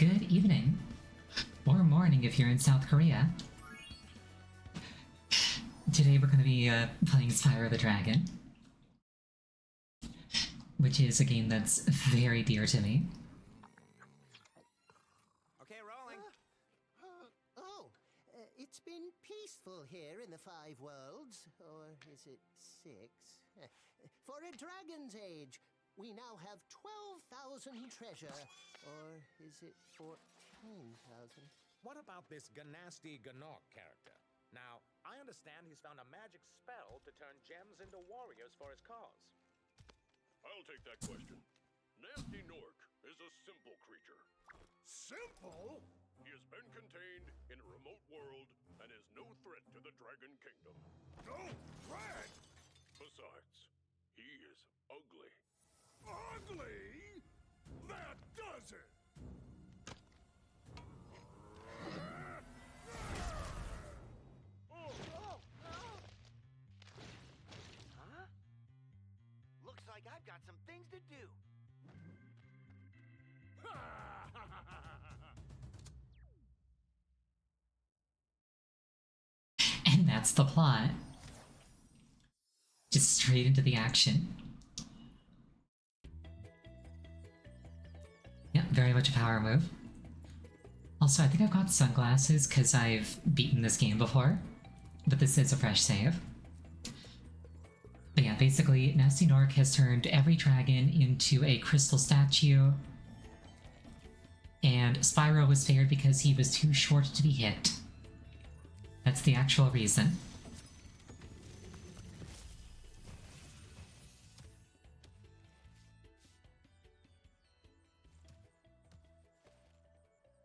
Good evening. Or morning if you're in South Korea. Today we're going to be playing Spyro the Dragon, which is a game that's very dear to me. Okay, rolling. It's been peaceful here in the Five Worlds, or is it 6? For a dragon's age, we now have 12,000 treasure, or is it 14,000? What about this Ganasty Ganok character? Now, I understand he's found a magic spell to turn gems into warriors for his cause. I'll take that question. Nasty Nork is a simple creature. Simple? He has been contained in a remote world and is no threat to the Dragon Kingdom. No threat? Besides, he is ugly. Ugly? That does it! Huh? Looks like I've got some things to do. And that's the plot. Just straight into the action. Yeah, very much a power move. Also, I think I've got sunglasses because I've beaten this game before, but this is a fresh save. But yeah, basically, Nasty Nork has turned every dragon into a crystal statue, and Spyro was spared because he was too short to be hit. That's the actual reason.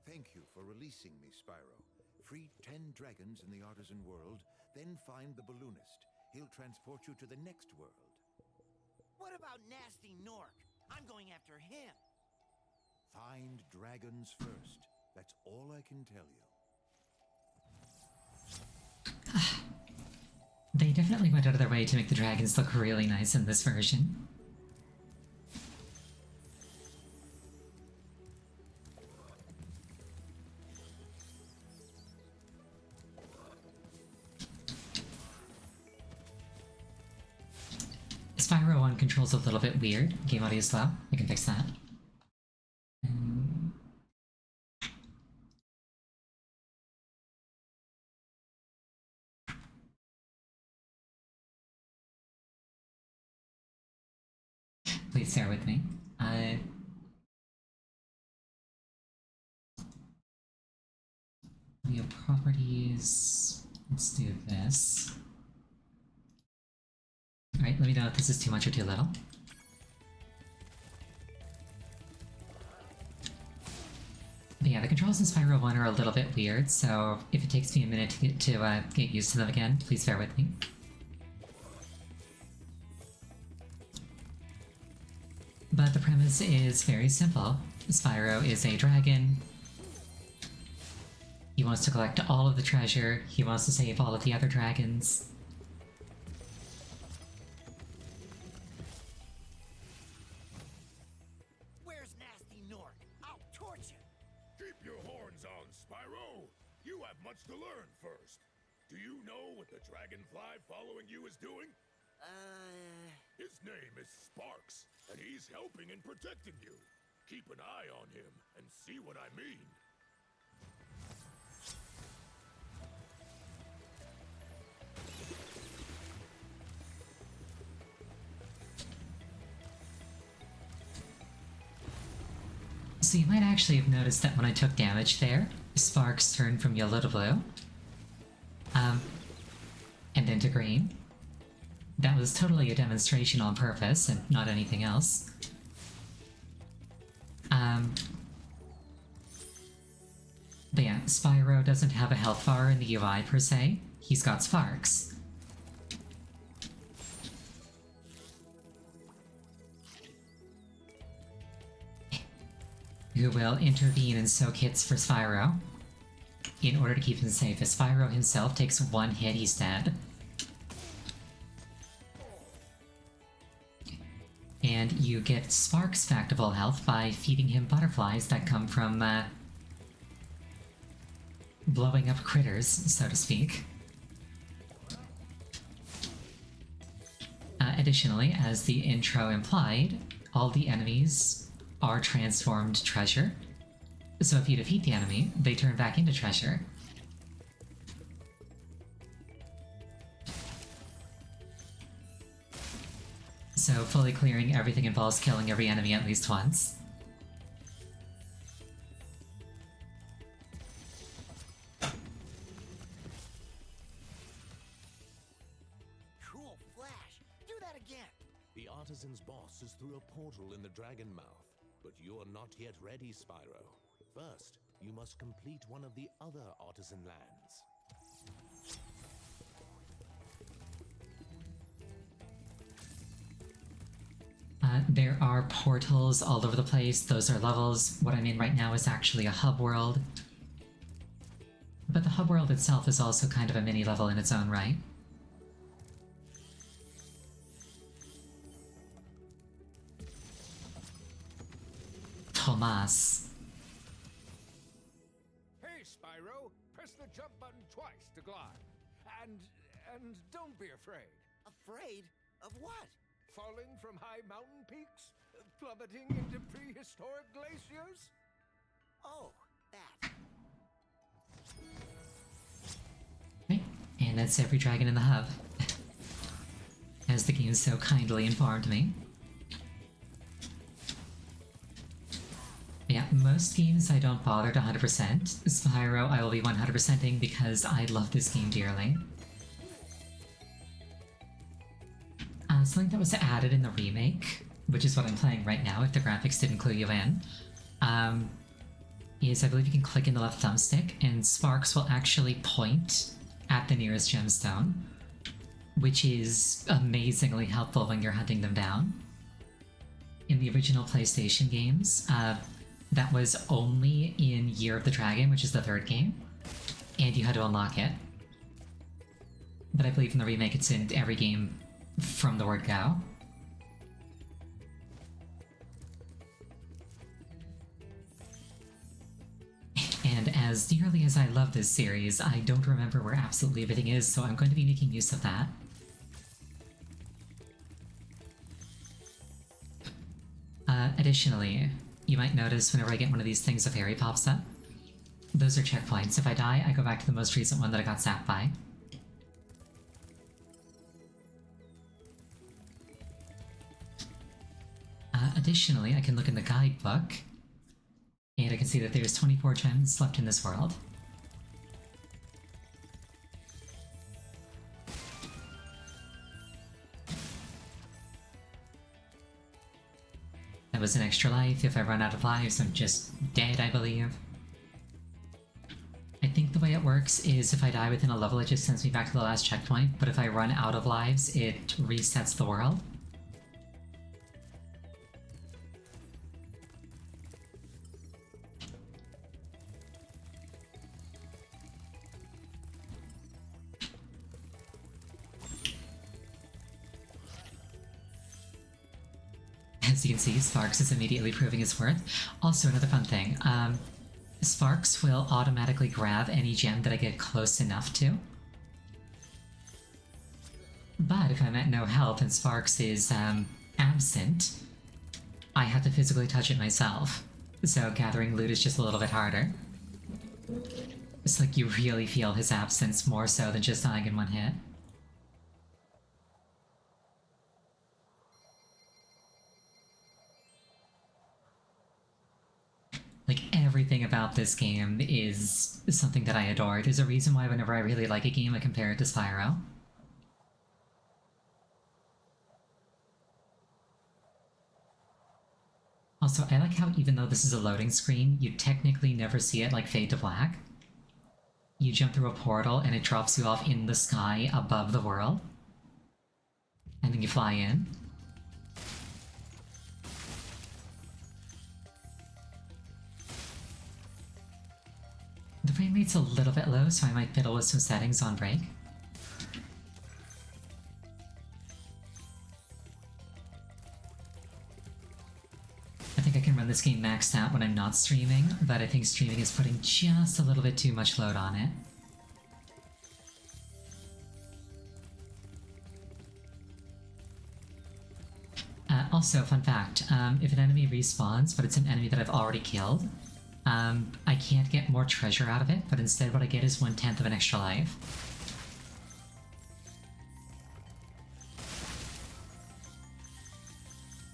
Thank you for releasing me, Spyro. Free 10 dragons in the Artisan world, then find the balloonist. He'll transport you to the next world. What about Nasty Nork? I'm going after him. Find dragons first. That's all I can tell you. They definitely went out of their way to make the dragons look really nice in this version. Spyro 1 controls a little bit weird. Game audio is slow. I can fix that. Please bear with me. We have properties. Let's do this. Alright, let me know if this is too much or too little. But yeah, the controls in Spyro 1 are a little bit weird, so if it takes me a minute to get used to them again, please bear with me. But the premise is very simple. Spyro is a dragon. He wants to collect all of the treasure. He wants to save all of the other dragons. Where's Nasty Nork? I'll torch him. Keep your horns on, Spyro. You have much to learn first. Do you know what the dragonfly following you is doing? His name is Sparks, and he's helping and protecting you. Keep an eye on him and see what I mean. So you might actually have noticed that when I took damage there, Sparks turned from yellow to blue. And then to green. That was totally a demonstration on purpose, and not anything else. But yeah, Spyro doesn't have a health bar in the UI per se. He's got Sparks. Who will intervene and soak hits for Spyro in order to keep him safe. As Spyro himself takes one hit, he's dead. And you get Sparks back to full health by feeding him butterflies that come from blowing up critters, so to speak. Additionally, as the intro implied, all the enemies are transformed treasure. So if you defeat the enemy, they turn back into treasure. So fully clearing everything involves killing every enemy at least once. Cool flash. Do that again. The artisan's boss is through a portal in the Dragon Mouth, but you're not yet ready, Spyro. First, you must complete one of the other artisan lands. There are portals all over the place. Those are levels. What I'm in right now is actually a hub world. But the hub world itself is also kind of a mini level in its own right. Tomas. Hey, Spyro! Press the jump button twice to glide. And don't be afraid. Afraid of what? Falling from high mountain peaks? Plummeting into prehistoric glaciers? Oh, that. Right, and that's every dragon in the hub. As the game so kindly informed me. Yeah, most games I don't bother to 100%. Spyro I will be 100%ing because I love this game dearly. Something that was added in the remake, which is what I'm playing right now if the graphics didn't clue you in, is I believe you can click in the left thumbstick and sparks will actually point at the nearest gemstone, which is amazingly helpful when you're hunting them down. In the original PlayStation games, that was only in Year of the Dragon, which is the third game, and you had to unlock it. But I believe in the remake it's in every game from the word go. And as dearly as I love this series, I don't remember where absolutely everything is, so I'm going to be making use of that. Additionally, you might notice whenever I get one of these things a fairy pops up. Those are checkpoints. If I die, I go back to the most recent one that I got zapped by. Additionally, I can look in the guidebook, and I can see that there's 24 gems left in this world. That was an extra life. If I run out of lives, I'm just dead, I believe. I think the way it works is if I die within a level, it just sends me back to the last checkpoint, but if I run out of lives, it resets the world. As you can see, Sparks is immediately proving his worth. Also, another fun thing, Sparks will automatically grab any gem that I get close enough to. But if I'm at no health and Sparks is, absent, I have to physically touch it myself. So gathering loot is just a little bit harder. It's like you really feel his absence more so than just dying in one hit. Like, everything about this game is something that I adore. There's a reason why whenever I really like a game, I compare it to Spyro. Also, I like how even though this is a loading screen, you technically never see it, like, fade to black. You jump through a portal and it drops you off in the sky above the world. And then you fly in. The frame rate's a little bit low, so I might fiddle with some settings on break. I think I can run this this game maxed out when I'm not streaming, but I think streaming is putting just a little bit too much load on it. Also, fun fact, if an enemy respawns, but it's an enemy that I've already killed, I can't get more treasure out of it, but instead what I get is 1/10 of an extra life.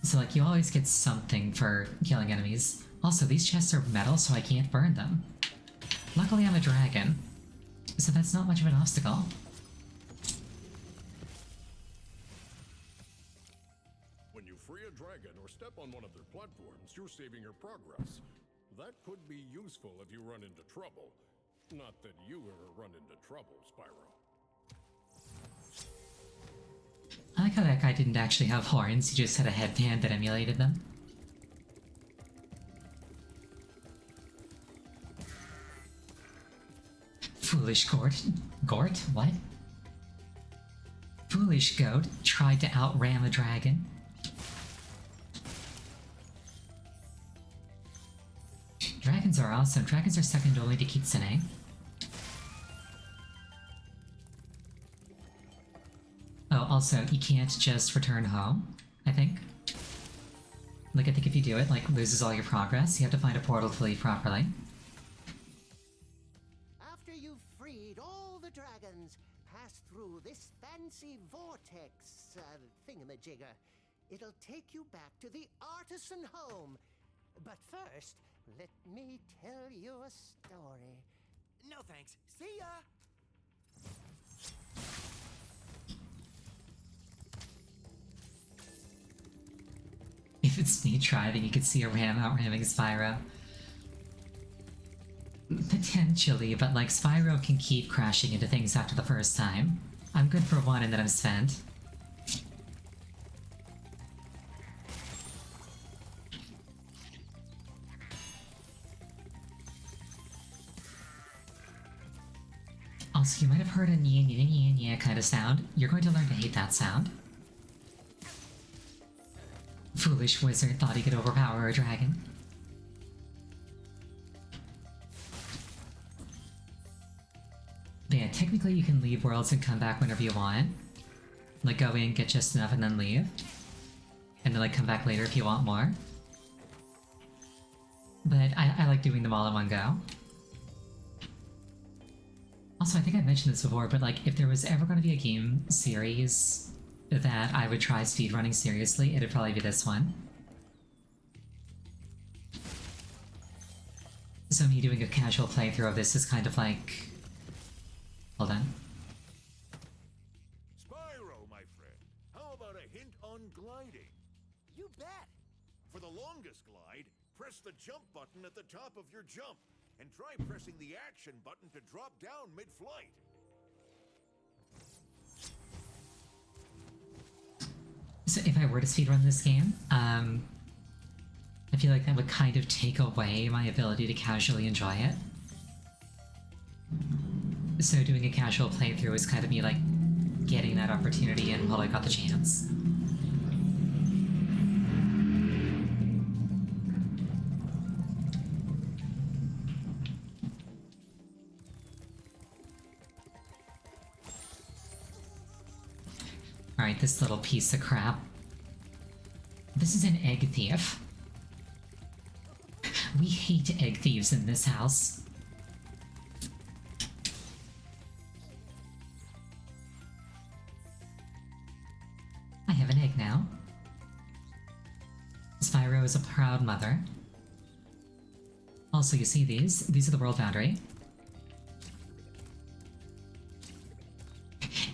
So like, you always get something for killing enemies. Also, these chests are metal, so I can't burn them. Luckily I'm a dragon, so that's not much of an obstacle. When you free a dragon or step on one of their platforms, you're saving your progress. That could be useful if you run into trouble. Not that you ever run into trouble, Spyro. I like how that guy didn't actually have horns, he just had a headband that emulated them. Foolish Gort? What? Foolish goat tried to outram a dragon. Dragons are awesome. Dragons are second only to Kitsune. Oh, also, you can't just return home, I think. Like, I think if you do it, like, loses all your progress. You have to find a portal to leave properly. After you've freed all the dragons, pass through this fancy vortex thingamajigger. It'll take you back to the artisan home. But first, let me tell you a story. No thanks. See ya! If it's me driving, you could see a ram outramming Spyro. Potentially, but like, Spyro can keep crashing into things after the first time. I'm good for one and then I'm spent. Also, you might have heard a nya nya nya nya kind of sound. You're going to learn to hate that sound. Foolish wizard thought he could overpower a dragon. But yeah, technically you can leave worlds and come back whenever you want. Like, go in, get just enough, and then leave. And then like come back later if you want more. But I like doing them all in one go. Also, I think I mentioned this before, but like, if there was ever going to be a game series that I would try speedrunning seriously, it'd probably be this one. So me doing a casual playthrough of this is kind of like... Hold on. Spyro, my friend, how about a hint on gliding? You bet! For the longest glide, press the jump button at the top of your jump, and try pressing the action button to drop down mid-flight. So if I were to speedrun this game, I feel like that would kind of take away my ability to casually enjoy it. So doing a casual playthrough is kind of me like getting that opportunity in while I got the chance. Alright, this little piece of crap. This is an egg thief. We hate egg thieves in this house. I have an egg now. Spyro is a proud mother. Also, you see these? These are the world boundary.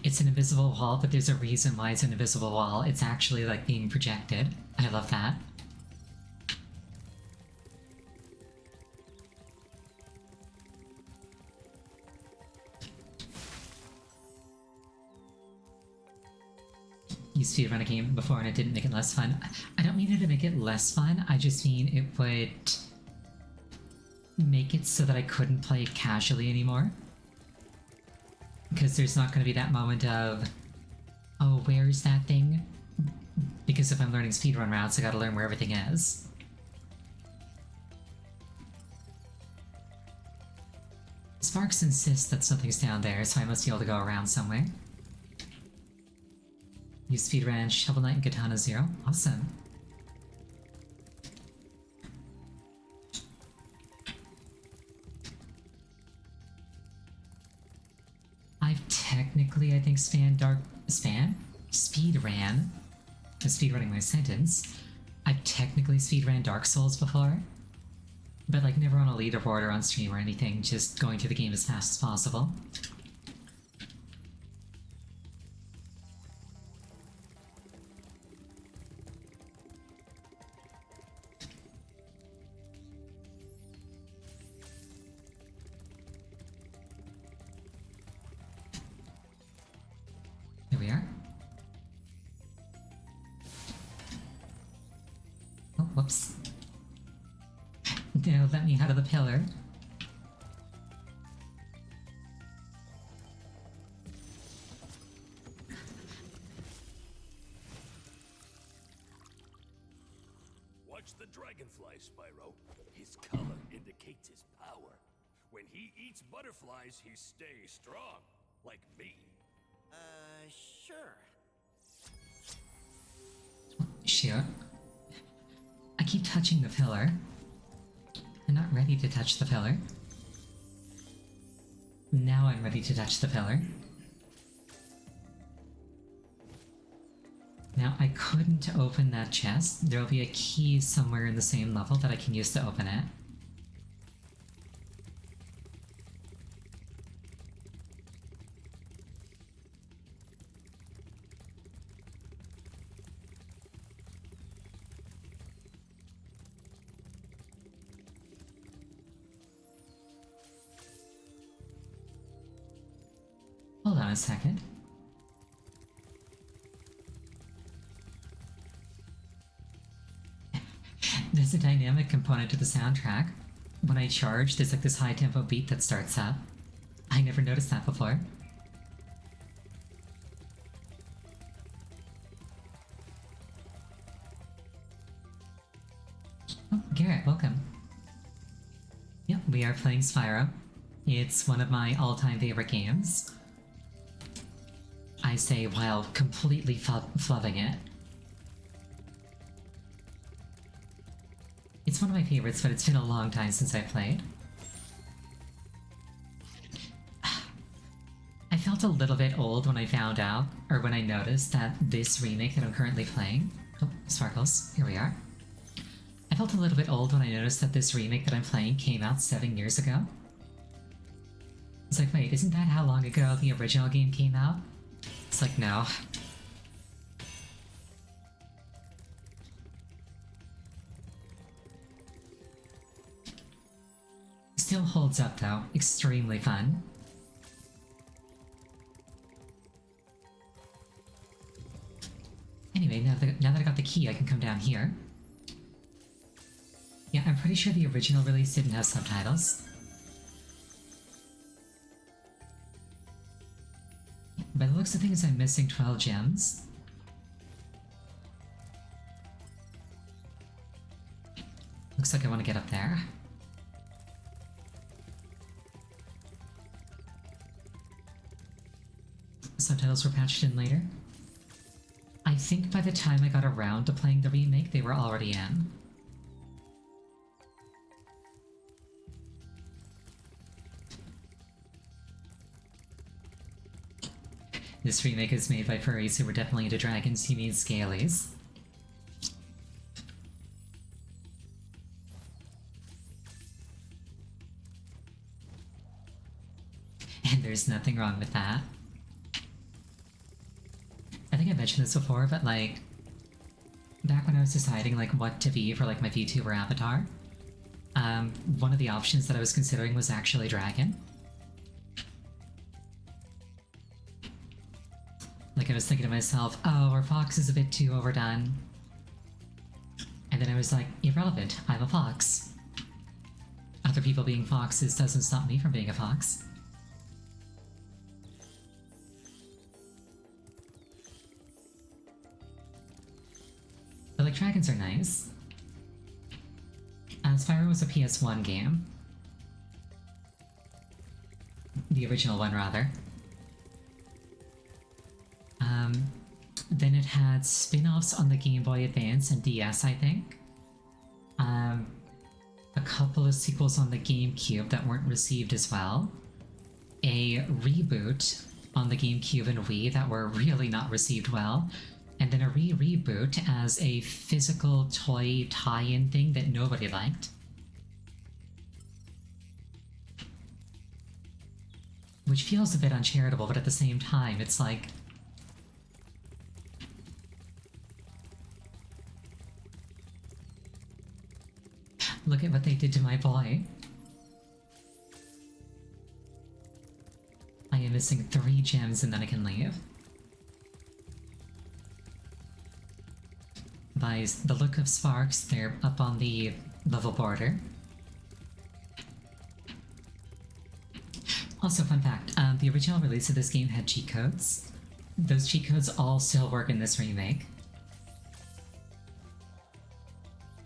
It's an invisible wall, but there's a reason why it's an invisible wall. It's actually like being projected. I love that. You speedrun a game before and it didn't make it less fun. I don't mean it to make it less fun, I just mean it would make it so that I couldn't play it casually anymore. Because there's not going to be that moment of, oh, where's that thing? Because if I'm learning speedrun routes, I gotta learn where everything is. Sparks insists that something's down there, so I must be able to go around somewhere. Use Speed Ranch, Shovel Knight, and Katana Zero. Awesome. I've technically, I think, speed ran. I'm speedrunning my sentence. I've technically speedran Dark Souls before, but like never on a leaderboard or on stream or anything, just going through the game as fast as possible. Here we are. Oh, whoops. No, let me out of the pillar. Watch the dragonfly, Spyro. His color indicates his power. When he eats butterflies, he stays strong. Like me. Sure. Shoot. I keep touching the pillar. I'm not ready to touch the pillar. Now I'm ready to touch the pillar. Now, I couldn't open that chest. There'll be a key somewhere in the same level that I can use to open it. Hold on a second. There's a dynamic component to the soundtrack. When I charge, there's like this high tempo beat that starts up. I never noticed that before. Oh, Garrett, welcome. Yep, we are playing Spyro. It's one of my all-time favorite games. I say while completely flubbing it. It's one of my favorites, but it's been a long time since I played. I felt a little bit old when I found out, or when I noticed that this remake that I'm currently playing... Oh, Sparkles, here we are. I felt a little bit old when I noticed that this remake that I'm playing came out 7 years ago. It's like, wait, isn't that how long ago the original game came out? It's like, no. Still holds up though, extremely fun. Anyway, now that I got the key, I can come down here. Yeah, I'm pretty sure the original release didn't have subtitles. By the looks of things, I'm missing 12 gems. Looks like I want to get up there. Subtitles were patched in later. I think by the time I got around to playing the remake, they were already in. This remake is made by furries who were definitely into dragons. You mean scalies. And there's nothing wrong with that. I think I mentioned this before, but like, back when I was deciding like what to be for like my VTuber avatar, one of the options that I was considering was actually dragon. Like I was thinking to myself, oh, our fox is a bit too overdone. And then I was like, irrelevant, I'm a fox. Other people being foxes doesn't stop me from being a fox. But like, dragons are nice. Spyro was a PS1 game. The original one, rather. Then it had spin-offs on the Game Boy Advance and DS, I think. A couple of sequels on the GameCube that weren't received as well. A reboot on the GameCube and Wii that were really not received well. And then a reboot as a physical toy tie-in thing that nobody liked. Which feels a bit uncharitable, but at the same time, it's like... Look at what they did to my boy. I am missing 3 gems and then I can leave. By the look of Sparks, they're up on the level border. Also, fun fact, the original release of this game had cheat codes. Those cheat codes all still work in this remake.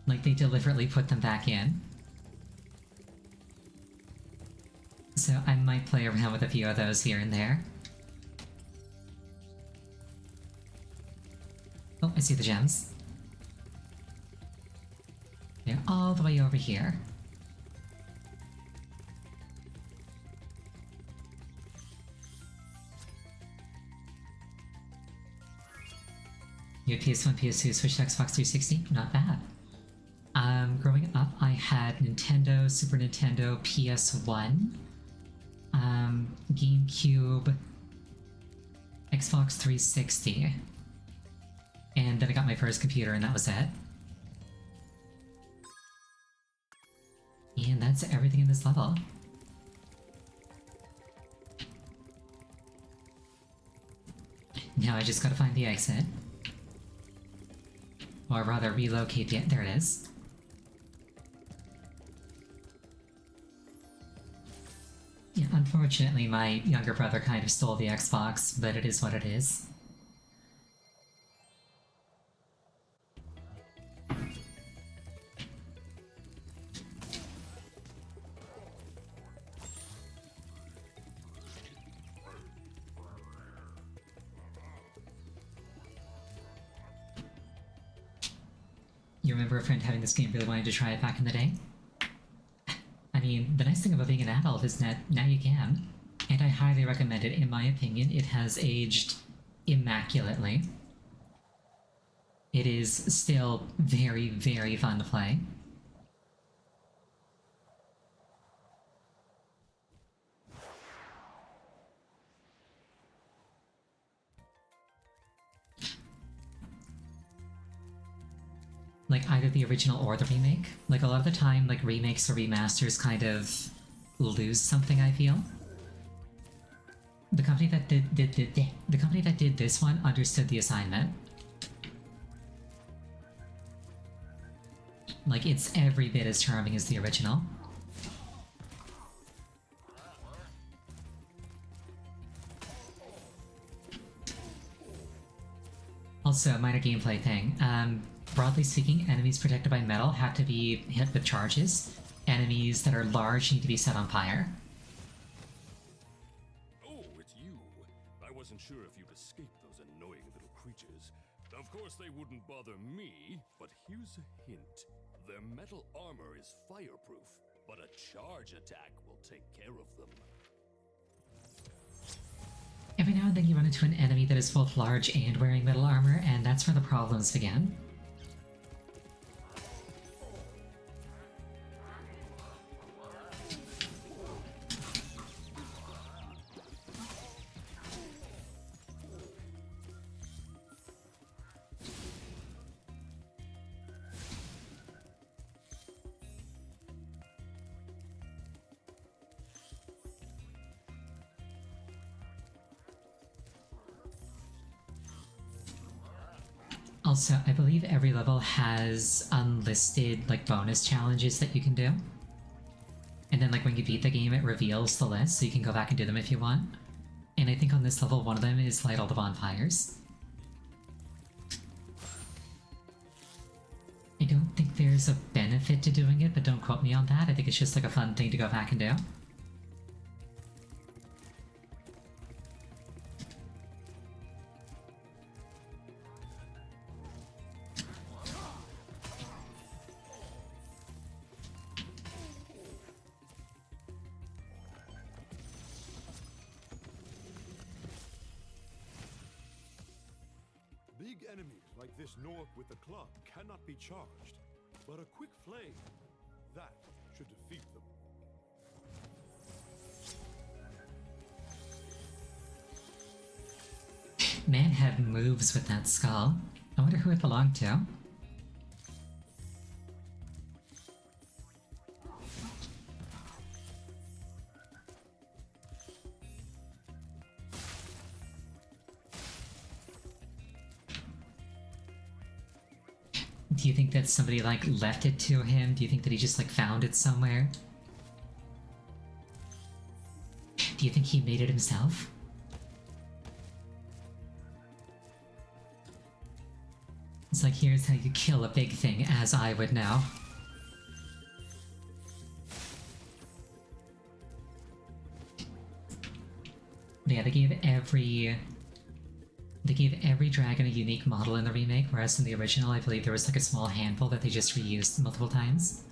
Like, they deliberately put them back in. So I might play around with a few of those here and there. Oh, I see the gems. They're all the way over here. You had PS1, PS2, Switch, Xbox 360? Not bad. Growing up, I had Nintendo, Super Nintendo, PS1, GameCube, Xbox 360, and then I got my first computer and that was it. And that's everything in this level. Now I just gotta find the exit. Or rather, relocate the... there it is. Yeah, unfortunately, my younger brother kind of stole the Xbox, but it is what it is. You remember a friend having this game really wanted to try it back in the day? I mean, the nice thing about being an adult is that now you can. And I highly recommend it. In my opinion, it has aged immaculately. It is still very, very fun to play. Like, either the original or the remake. Like, a lot of the time, like, remakes or remasters kind of lose something, I feel. The company that did this one understood the assignment. Like, it's every bit as charming as the original. Also, minor gameplay thing. Broadly speaking, enemies protected by metal have to be hit with charges. Enemies that are large need to be set on fire. Oh, it's you. I wasn't sure if you'd escaped those annoying little creatures. Of course they wouldn't bother me, but here's a hint. Their metal armor is fireproof, but a charge attack will take care of them. Every now and then you run into an enemy that is both large and wearing metal armor, and that's where the problems begin. Also, I believe every level has unlisted, like, bonus challenges that you can do. And then, like, when you beat the game, it reveals the list, so you can go back and do them if you want. And I think on this level, one of them is light all the bonfires. I don't think there's a benefit to doing it, but don't quote me on that. I think it's just, like, a fun thing to go back and do. Big enemies like this Nork with the club cannot be charged, but a quick flame, that should defeat them. Man had moves with that skull. I wonder who it belonged to. Do you think that somebody, like, left it to him? Do you think that he just, like, found it somewhere? Do you think he made it himself? It's like, here's how you kill a big thing, as I would know. But yeah, they gave every dragon a unique model in the remake, whereas in the original I believe there was like a small handful that they just reused multiple times.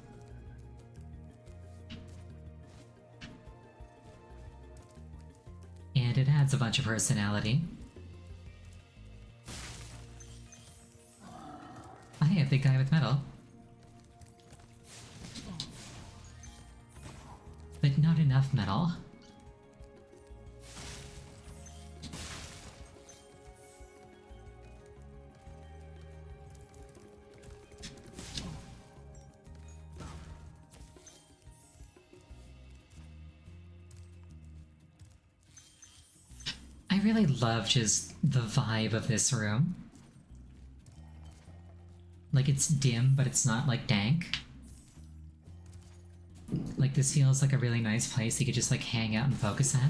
And it adds a bunch of personality. Oh hey, a big guy with metal. But not enough metal. I really love just the vibe of this room. Like, it's dim, but it's not, like, dank. Like, this feels like a really nice place you could just, like, hang out and focus at.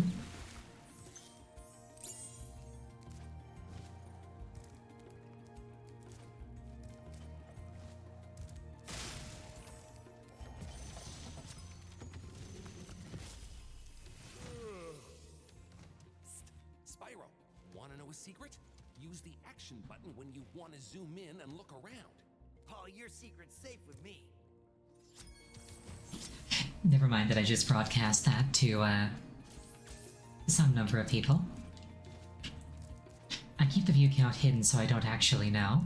Spyro, wanna know a secret? Use the action button when you want to zoom in and look around. Oh, your secret's safe with me. Never mind that I just broadcast that to, some number of people. I keep the view count hidden so I don't actually know.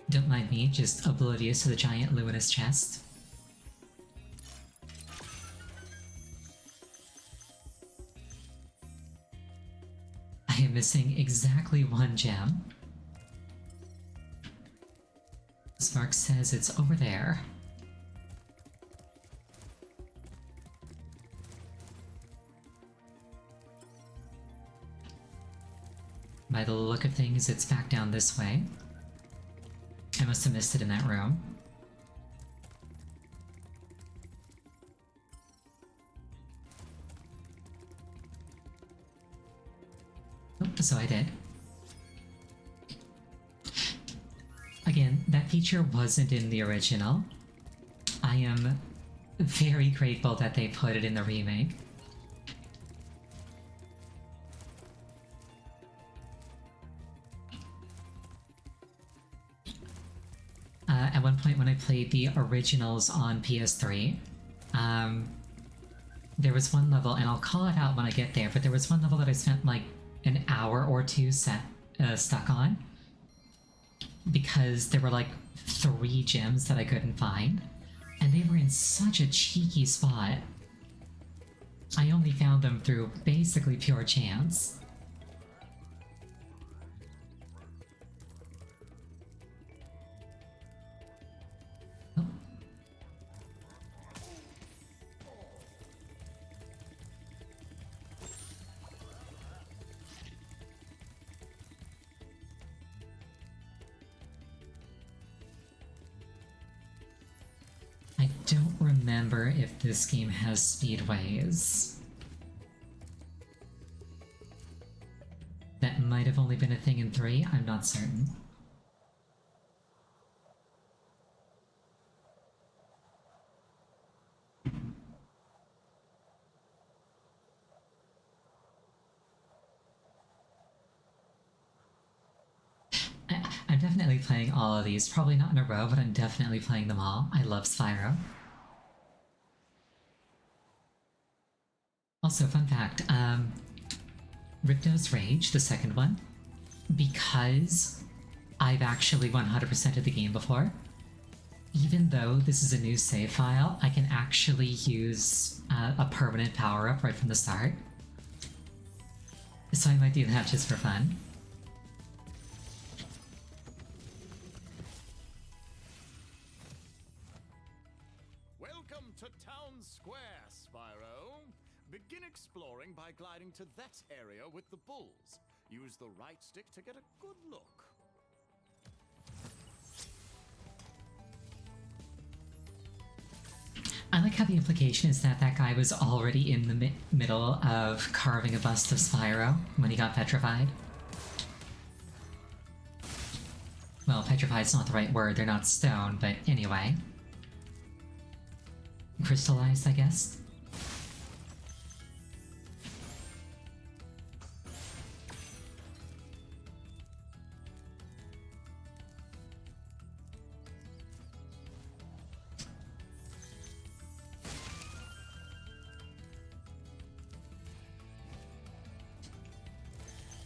Don't mind me, just oblivious to the giant luminous chest. I am missing exactly one gem. Spark says it's over there. By the look of things, it's back down this way. I must have missed it in that room. Oh, so I did. Again, that feature wasn't in the original. I am very grateful that they put it in the remake. At one point when I played the originals on PS3, there was one level, and I'll call it out when I get there, but there was one level that I spent like an hour or two stuck on, because there were like 3 gems that I couldn't find, and they were in such a cheeky spot. I only found them through basically pure chance. I don't remember if this game has speedways. That might have only been a thing in 3, I'm not certain. definitely playing all of these. Probably not in a row, but I'm definitely playing them all. I love Spyro. Also, fun fact, Ripto's Rage, the second one, because I've actually 100%ed the game before, even though this is a new save file, I can actually use a permanent power-up right from the start. So I might do that just for fun. Welcome to Town Square, Spyro. Begin exploring by gliding to that area with the bulls. Use the right stick to get a good look. I like how the implication is that that guy was already in the middle of carving a bust of Spyro when he got petrified. Well, petrified's not the right word, they're not stone, but anyway. Crystallized, I guess?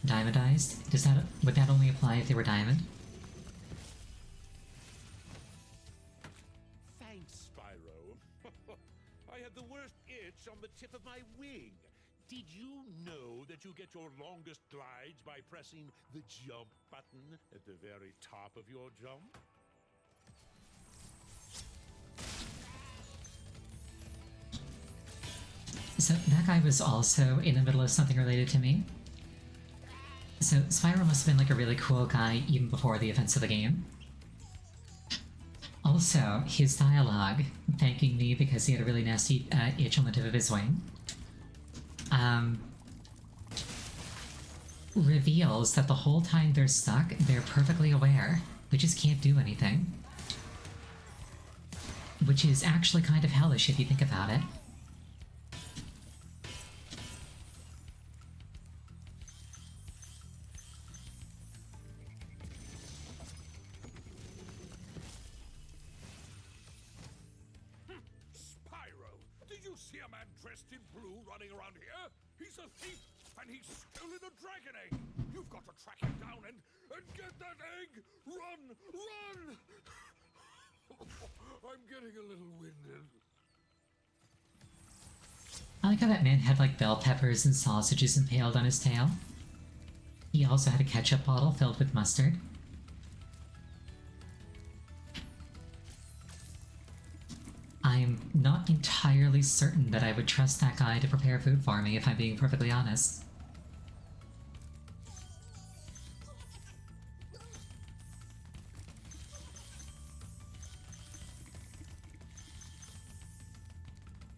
Diamondized? Would that only apply if they were diamond? Thanks, Spyro. I had the worst itch on the tip of my wing. Did you know that you get your longest glides by pressing the jump button at the very top of your jump? So that guy was also in the middle of something related to me. So Spyro must have been like a really cool guy even before the events of the game. Also, his dialogue, thanking me because he had a really nasty itch on the tip of his wing, reveals that the whole time they're stuck, they're perfectly aware. They just can't do anything. Which is actually kind of hellish if you think about it. See a man dressed in blue running around here? He's a thief, and he's stolen a dragon egg! You've got to track him down and get that egg! Run! Run! I'm getting a little winded. I like how that man had like bell peppers and sausages impaled on his tail. He also had a ketchup bottle filled with mustard. I'm not entirely certain that I would trust that guy to prepare food for me, if I'm being perfectly honest.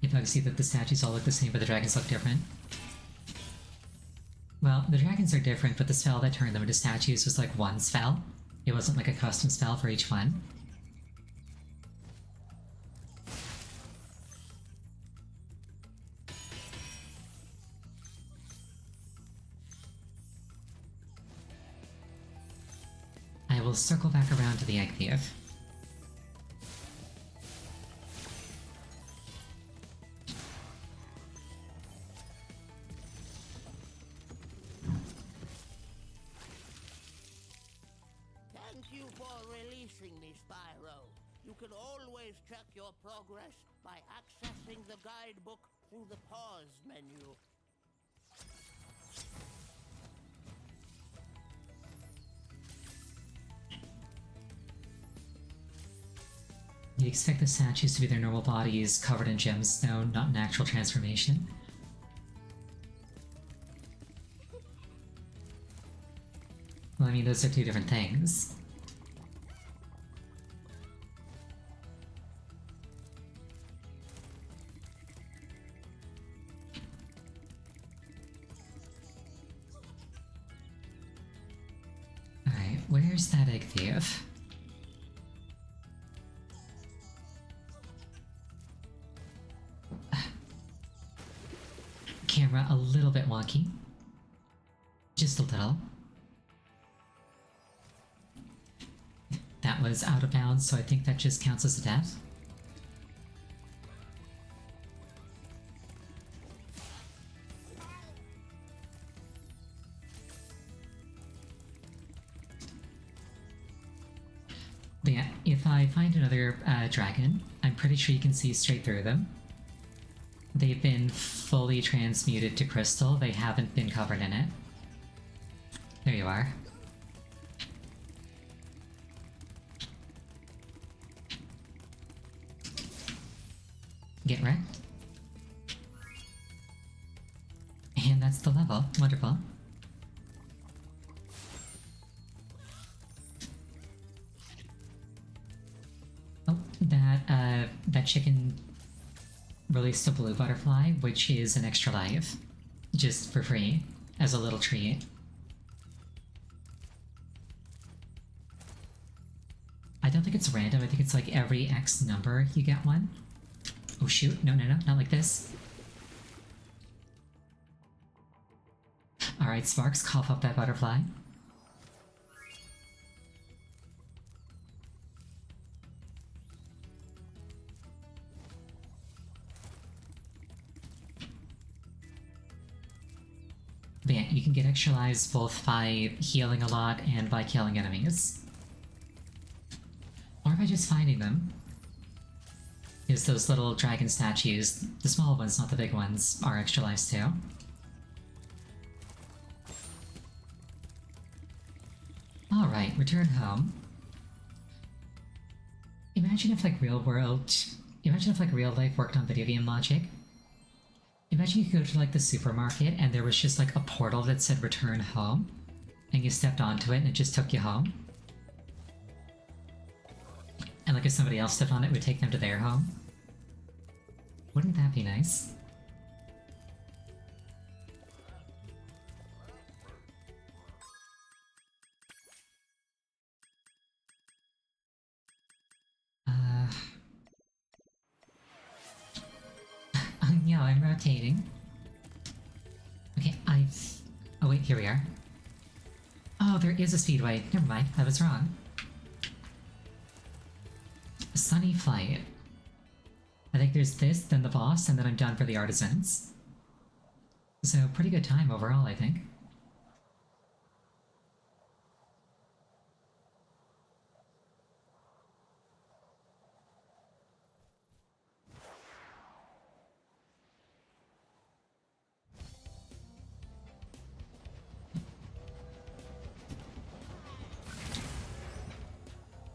You can see that the statues all look the same, but the dragons look different. Well, the dragons are different, but the spell that turned them into statues was like one spell. It wasn't like a custom spell for each one. I will circle back around to the Egg Thief. Thank you for releasing me, Spyro. You can always check your progress by accessing the guidebook through the pause menu. You'd expect the statues to be their normal bodies covered in gemstone, not an actual transformation. Well, I mean, those are two different things. Alright, where's that Egg Thief? Camera a little bit wonky. Just a little. that was out of bounds, so I think that just counts as a death. But yeah, if I find another dragon, I'm pretty sure you can see straight through them. They've been fully transmuted to crystal, they haven't been covered in it. There you are. Get wrecked. And that's the level. Wonderful. Oh, that chicken released a blue butterfly, which is an extra life. Just for free, as a little treat. I don't think it's random, I think it's like every X number you get one. Oh shoot, no, not like this. Alright, Sparks, cough up that butterfly. But yeah, you can get extra lives both by healing a lot and by killing enemies. Or by just finding them. Because those little dragon statues, the small ones, not the big ones, are extra lives too. Alright, return home. Imagine if real life worked on video game logic. Imagine you could go to the supermarket and there was just a portal that said return home, and you stepped onto it and it just took you home. And if somebody else stepped on it, it would take them to their home. Wouldn't that be nice? Yeah, I'm rotating. Okay, oh wait, here we are. Oh, there is a speedway. Never mind, I was wrong. Sunny Flight. I think there's this, then the boss, and then I'm done for the artisans. So, pretty good time overall, I think.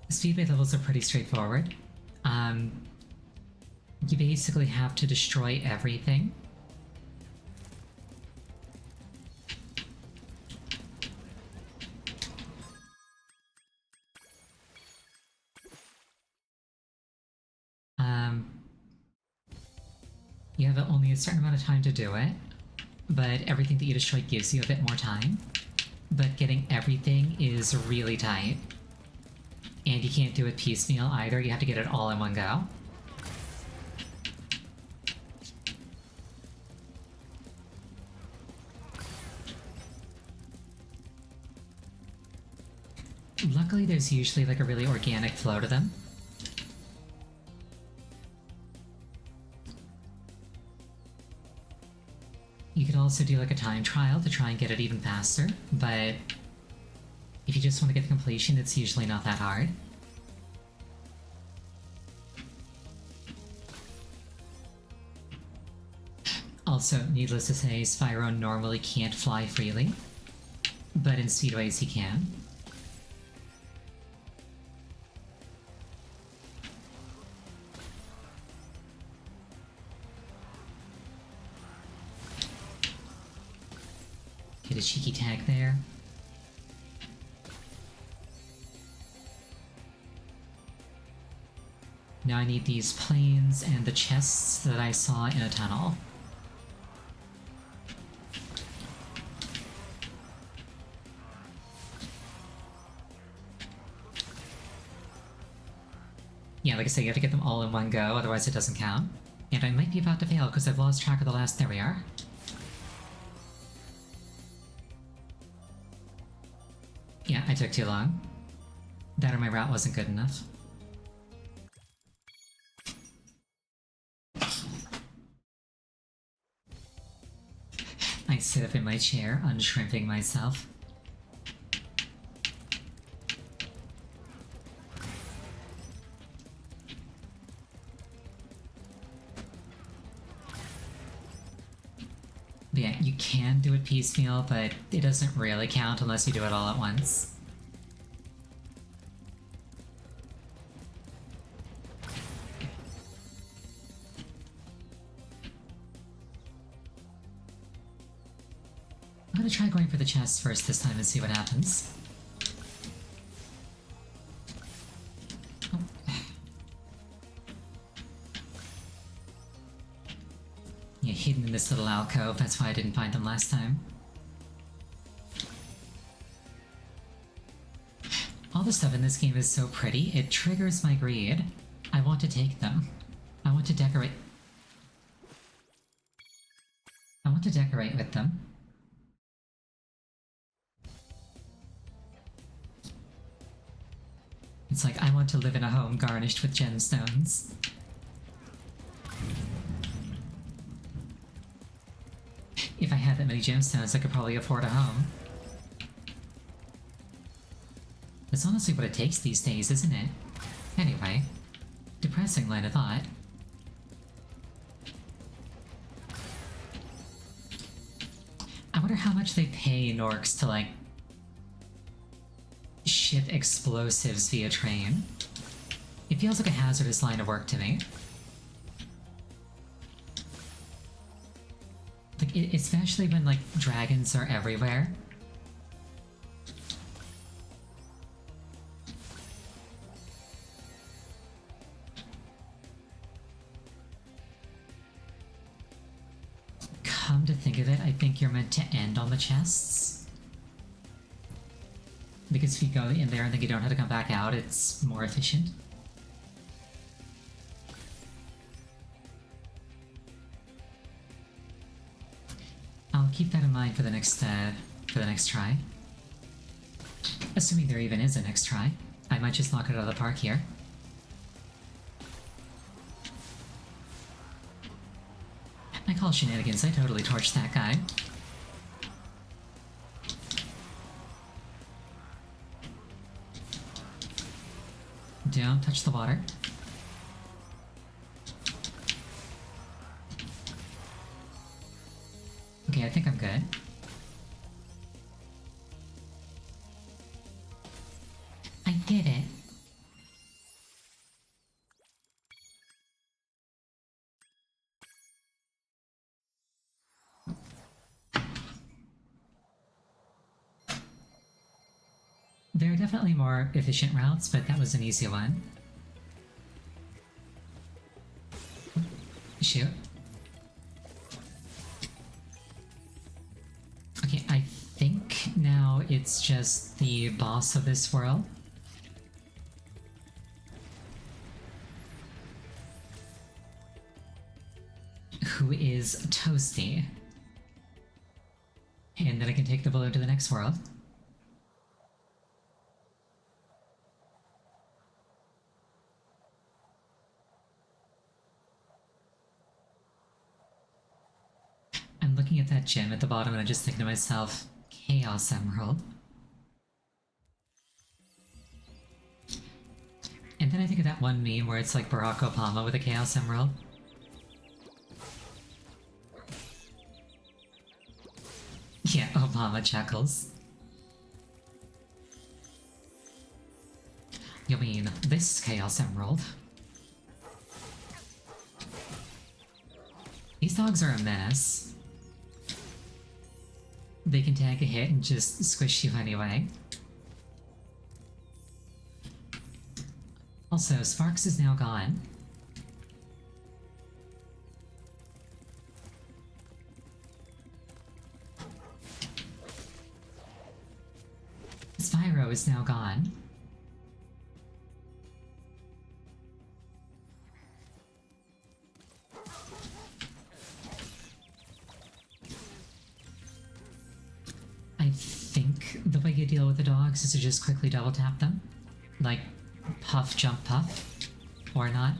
Speedway levels are pretty straightforward. You basically have to destroy everything. You have only a certain amount of time to do it, but everything that you destroy gives you a bit more time. But getting everything is really tight. And you can't do it piecemeal either, you have to get it all in one go. Luckily there's usually a really organic flow to them. You could also do a time trial to try and get it even faster, but if you just want to get the completion, it's usually not that hard. Also, needless to say, Spyro normally can't fly freely, but in speedways he can. Get a cheeky tag there. Now I need these planes and the chests that I saw in a tunnel. Yeah, like I said, you have to get them all in one go, otherwise it doesn't count. And I might be about to fail because I've lost track of the last... There we are. Yeah, I took too long. That or my route wasn't good enough. I sit up in my chair, unshrimping myself. But yeah, you can do it piecemeal, but it doesn't really count unless you do it all at once. I'm gonna try going for the chest first this time and see what happens. Oh. Yeah, hidden in this little alcove, that's why I didn't find them last time. All the stuff in this game is so pretty, it triggers my greed. I want to take them. I want to decorate... I want to decorate with them. It's like, I want to live in a home garnished with gemstones. If I had that many gemstones, I could probably afford a home. That's honestly what it takes these days, isn't it? Anyway, depressing line of thought. I wonder how much they pay Norks to, like, ship explosives via train. It feels like a hazardous line of work to me. Like, especially when, like, dragons are everywhere. Come to think of it, I think you're meant to end on the chests. Because if you go in there and then you don't have to come back out, it's more efficient. I'll keep that in mind for the next try. Assuming there even is a next try. I might just knock it out of the park here. I call shenanigans, I totally torched that guy. Don't touch the water. Okay, I think I'm good. I did it. There are definitely more efficient routes, but that was an easy one. Shoot. Okay, I think now it's just the boss of this world. Who is Toasty. And then I can take the balloon to the next world. I'm looking at that gem at the bottom and I'm just thinking to myself, Chaos Emerald. And then I think of that one meme where it's like Barack Obama with a Chaos Emerald. Yeah, Obama chuckles. You mean this Chaos Emerald? These dogs are a menace. They can take a hit and just squish you anyway. Also, Sparks is now gone. Spyro is now gone. I think the way you deal with the dogs is to just quickly double tap them. Like, Huff, jump, puff. Or not.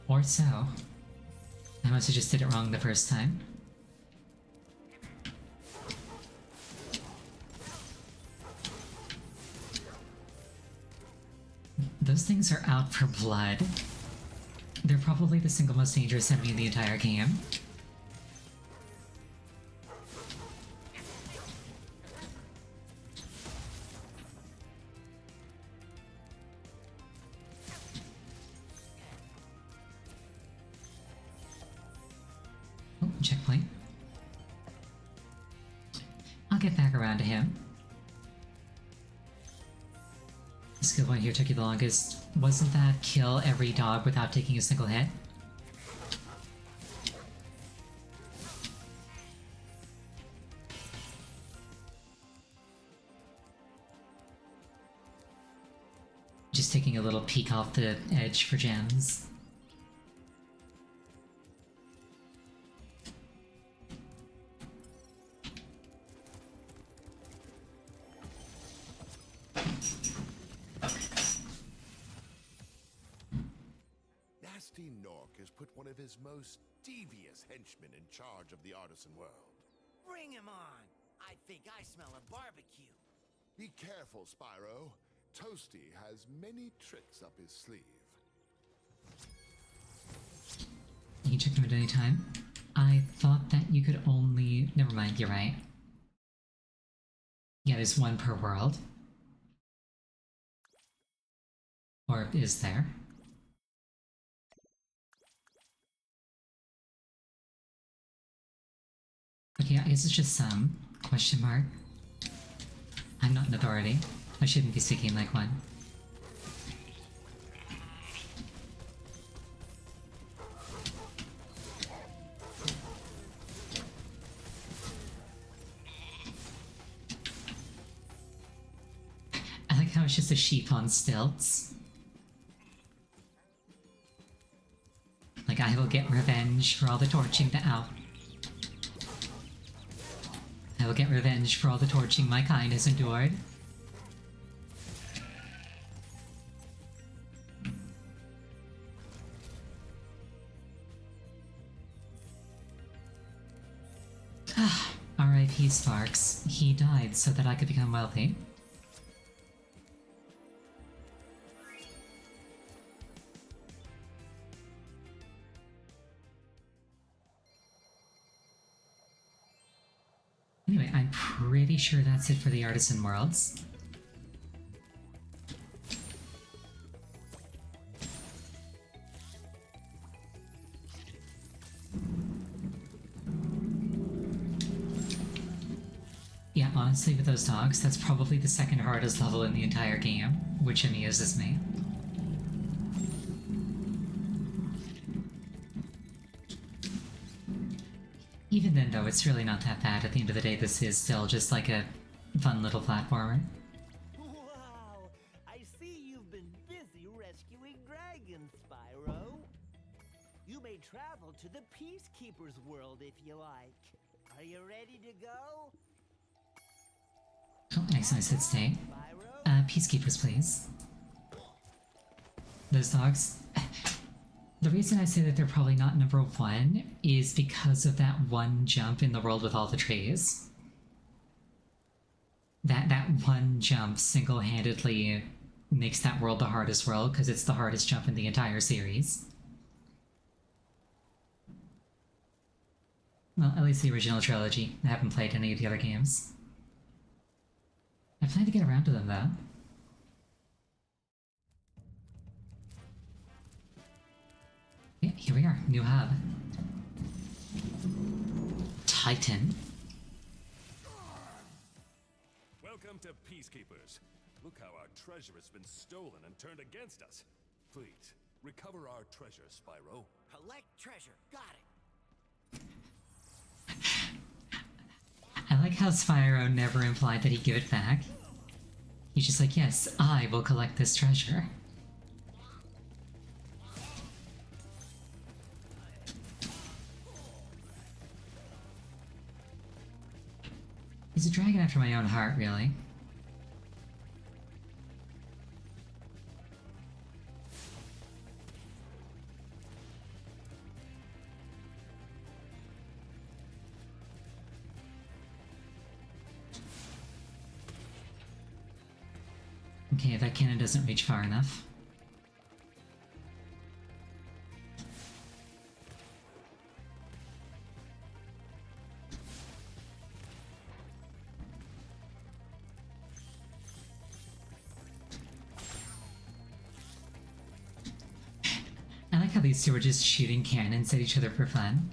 Or so. I must have just did it wrong the first time. Those things are out for blood. They're probably the single most dangerous enemy in the entire game. Oh, checkpoint. I'll get back around to him. The skill point here took you the longest. Wasn't that kill every dog without taking a single hit? Just taking a little peek off the edge for gems. Nasty Nork has put one of his most devious henchmen in charge of the artisan world. Bring him on. I think I smell a barbecue. Be careful, Spyro. Toasty has many tricks up his sleeve. You can check them at any time. I thought that you could only... Never mind, you're right. Yeah, there's one per world. Or is there? Okay, I guess it's just some. Question mark. I'm not an authority. I shouldn't be speaking like one. I like how it's just a sheep on stilts. Like, I will get revenge for all the torching that— ow. I will get revenge for all the torching my kind has endured. R.I.P. Sparks. He died so that I could become wealthy. Anyway, I'm pretty sure that's it for the Artisan Worlds. Yeah, honestly, with those dogs, that's probably the second hardest level in the entire game, which amuses me. Even then, though, it's really not that bad. At the end of the day, this is still just like a fun little platformer. Wow! I see you've been busy rescuing dragons, Spyro. You may travel to the Peacekeeper's world if you like. Are you ready to go? Oh, nice hit stay. Spyro? Peacekeepers, please. Those dogs... The reason I say that they're probably not number one is because of that one jump in the world with all the trees. That one jump single-handedly makes that world the hardest world, because it's the hardest jump in the entire series. Well, at least the original trilogy. I haven't played any of the other games. I plan to get around to them, though. Yeah, here we are. New hub. Titan. Welcome to Peacekeepers. Look how our treasure has been stolen and turned against us. Please, recover our treasure, Spyro. Collect treasure. Got it. I like how Spyro never implied that he'd give it back. He's just like, yes, I will collect this treasure. He's a dragon after my own heart, really. Okay, that cannon doesn't reach far enough. I like how these two are just shooting cannons at each other for fun.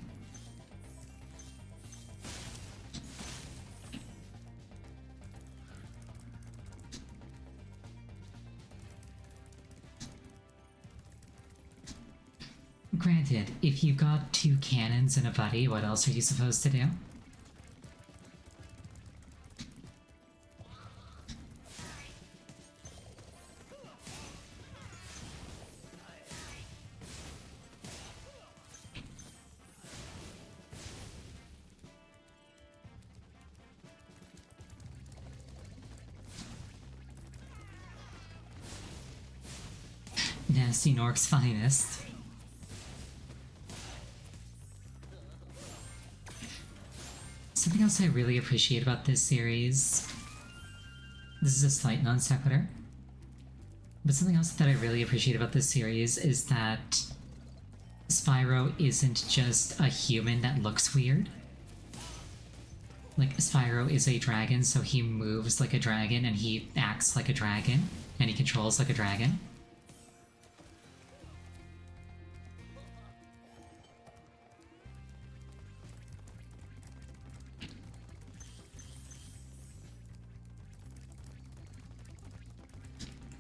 Granted, if you've got two cannons and a buddy, what else are you supposed to do? Nasty Nork's finest. Something else I really appreciate about this series, this is a slight non sequitur, but something else that I really appreciate about this series is that Spyro isn't just a human that looks weird. Like, Spyro is a dragon, so he moves like a dragon, and he acts like a dragon, and he controls like a dragon.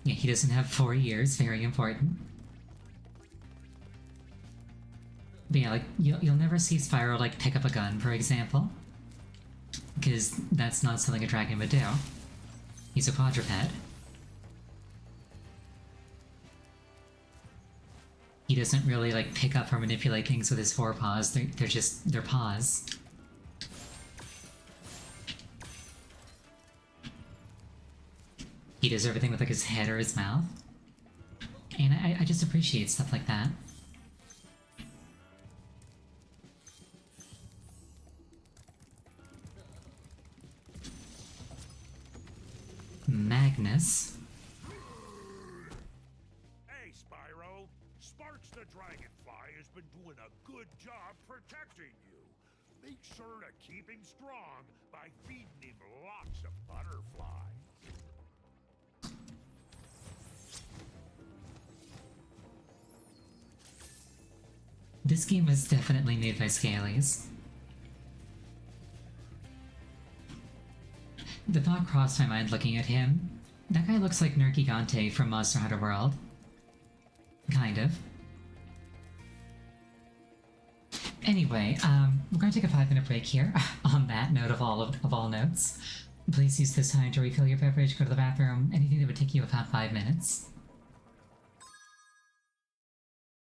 Yeah, he doesn't have 4 ears, very important. But yeah, like, you'll never see Spyro, like, pick up a gun, for example. Because that's not something a dragon would do. He's a quadruped. He doesn't really, like, pick up or manipulate things with his forepaws, they're just, they're paws. He does everything with, like, his head or his mouth. And I just appreciate stuff like that. Magnus. Hey, Spyro. Sparks the Dragonfly has been doing a good job protecting you. Make sure to keep him strong by feeding him lots of butterflies. This game was definitely made by Scalies. The thought crossed my mind looking at him. That guy looks like Nergigante from Monster Hunter World. Kind of. Anyway, we're going to take a 5-minute break here. On that note of all notes, please use this time to refill your beverage, go to the bathroom, anything that would take you about 5 minutes.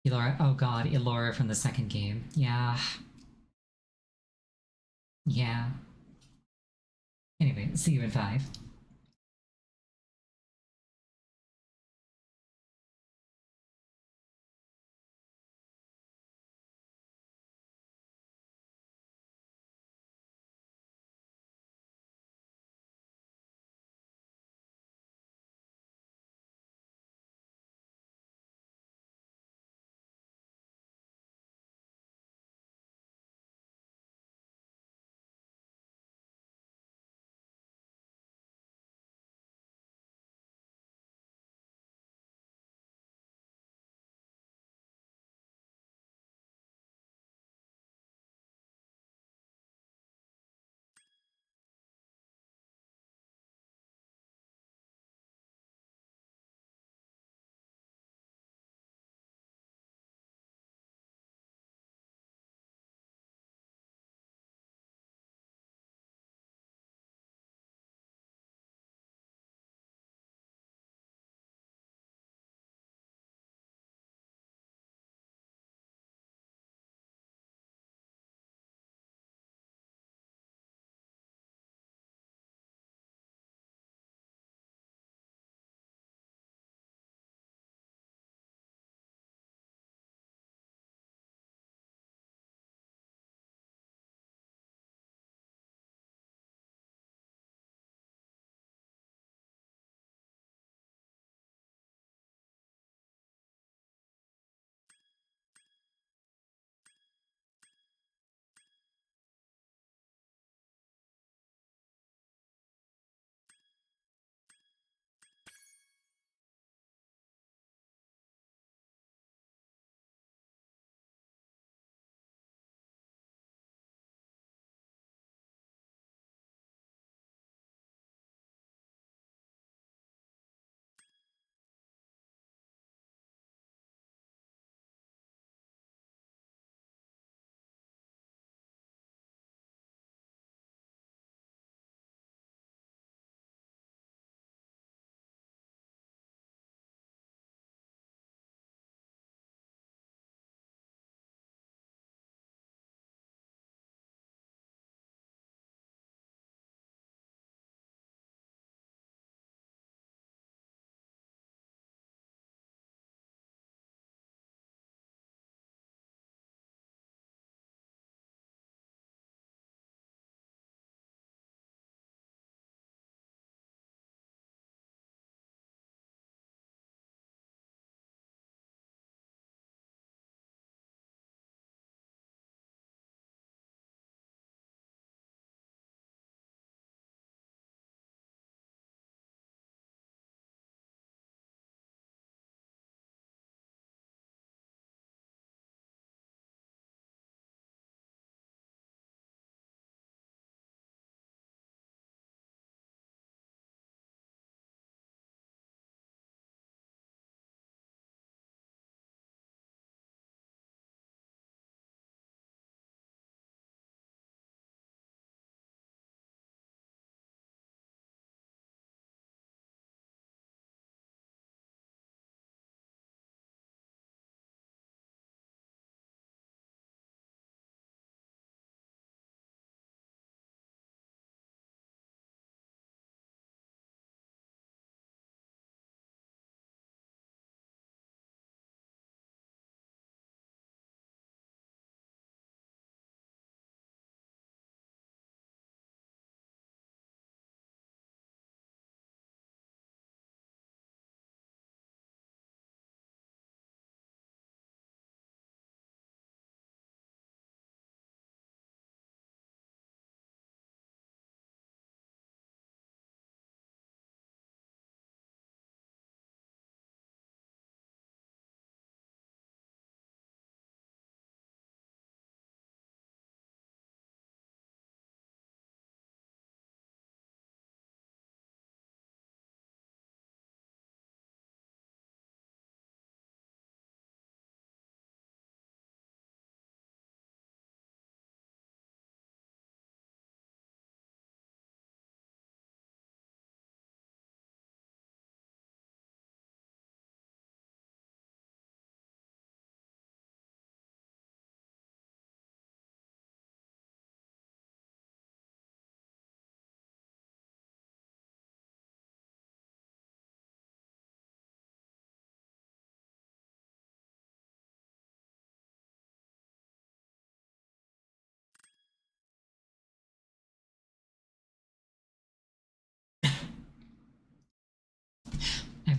Elora, oh god, Elora from the second game. Yeah. Yeah. Anyway, see you in 5.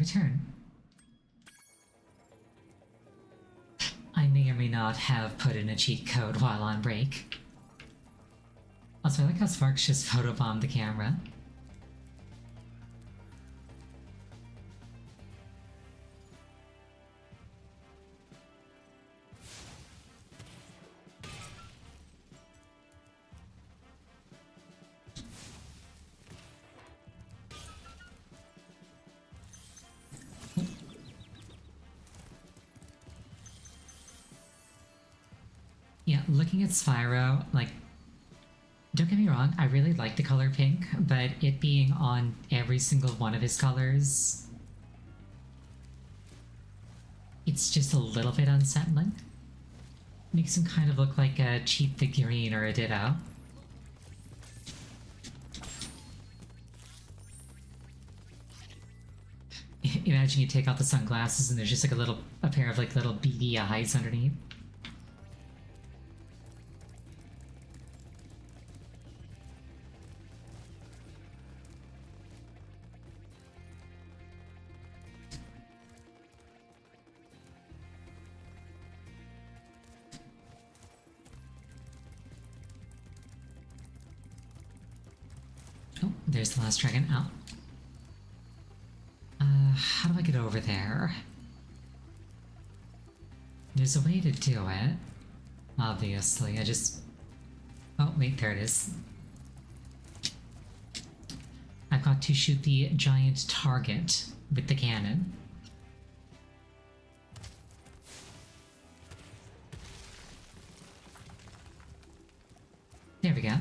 turn. I may or may not have put in a cheat code while on break. Also, I like how Sparks just photobombed the camera. Yeah, looking at Spyro, like, don't get me wrong, I really like the color pink, but it being on every single one of his colors, it's just a little bit unsettling. Makes him kind of look like a cheap figurine or a Ditto. Imagine you take out the sunglasses and there's just like a pair of like little beady eyes underneath. Oh, there's the last dragon out. How do I get over there? There's a way to do it. Obviously, I just... Oh, wait, there it is. I've got to shoot the giant target with the cannon. There we go.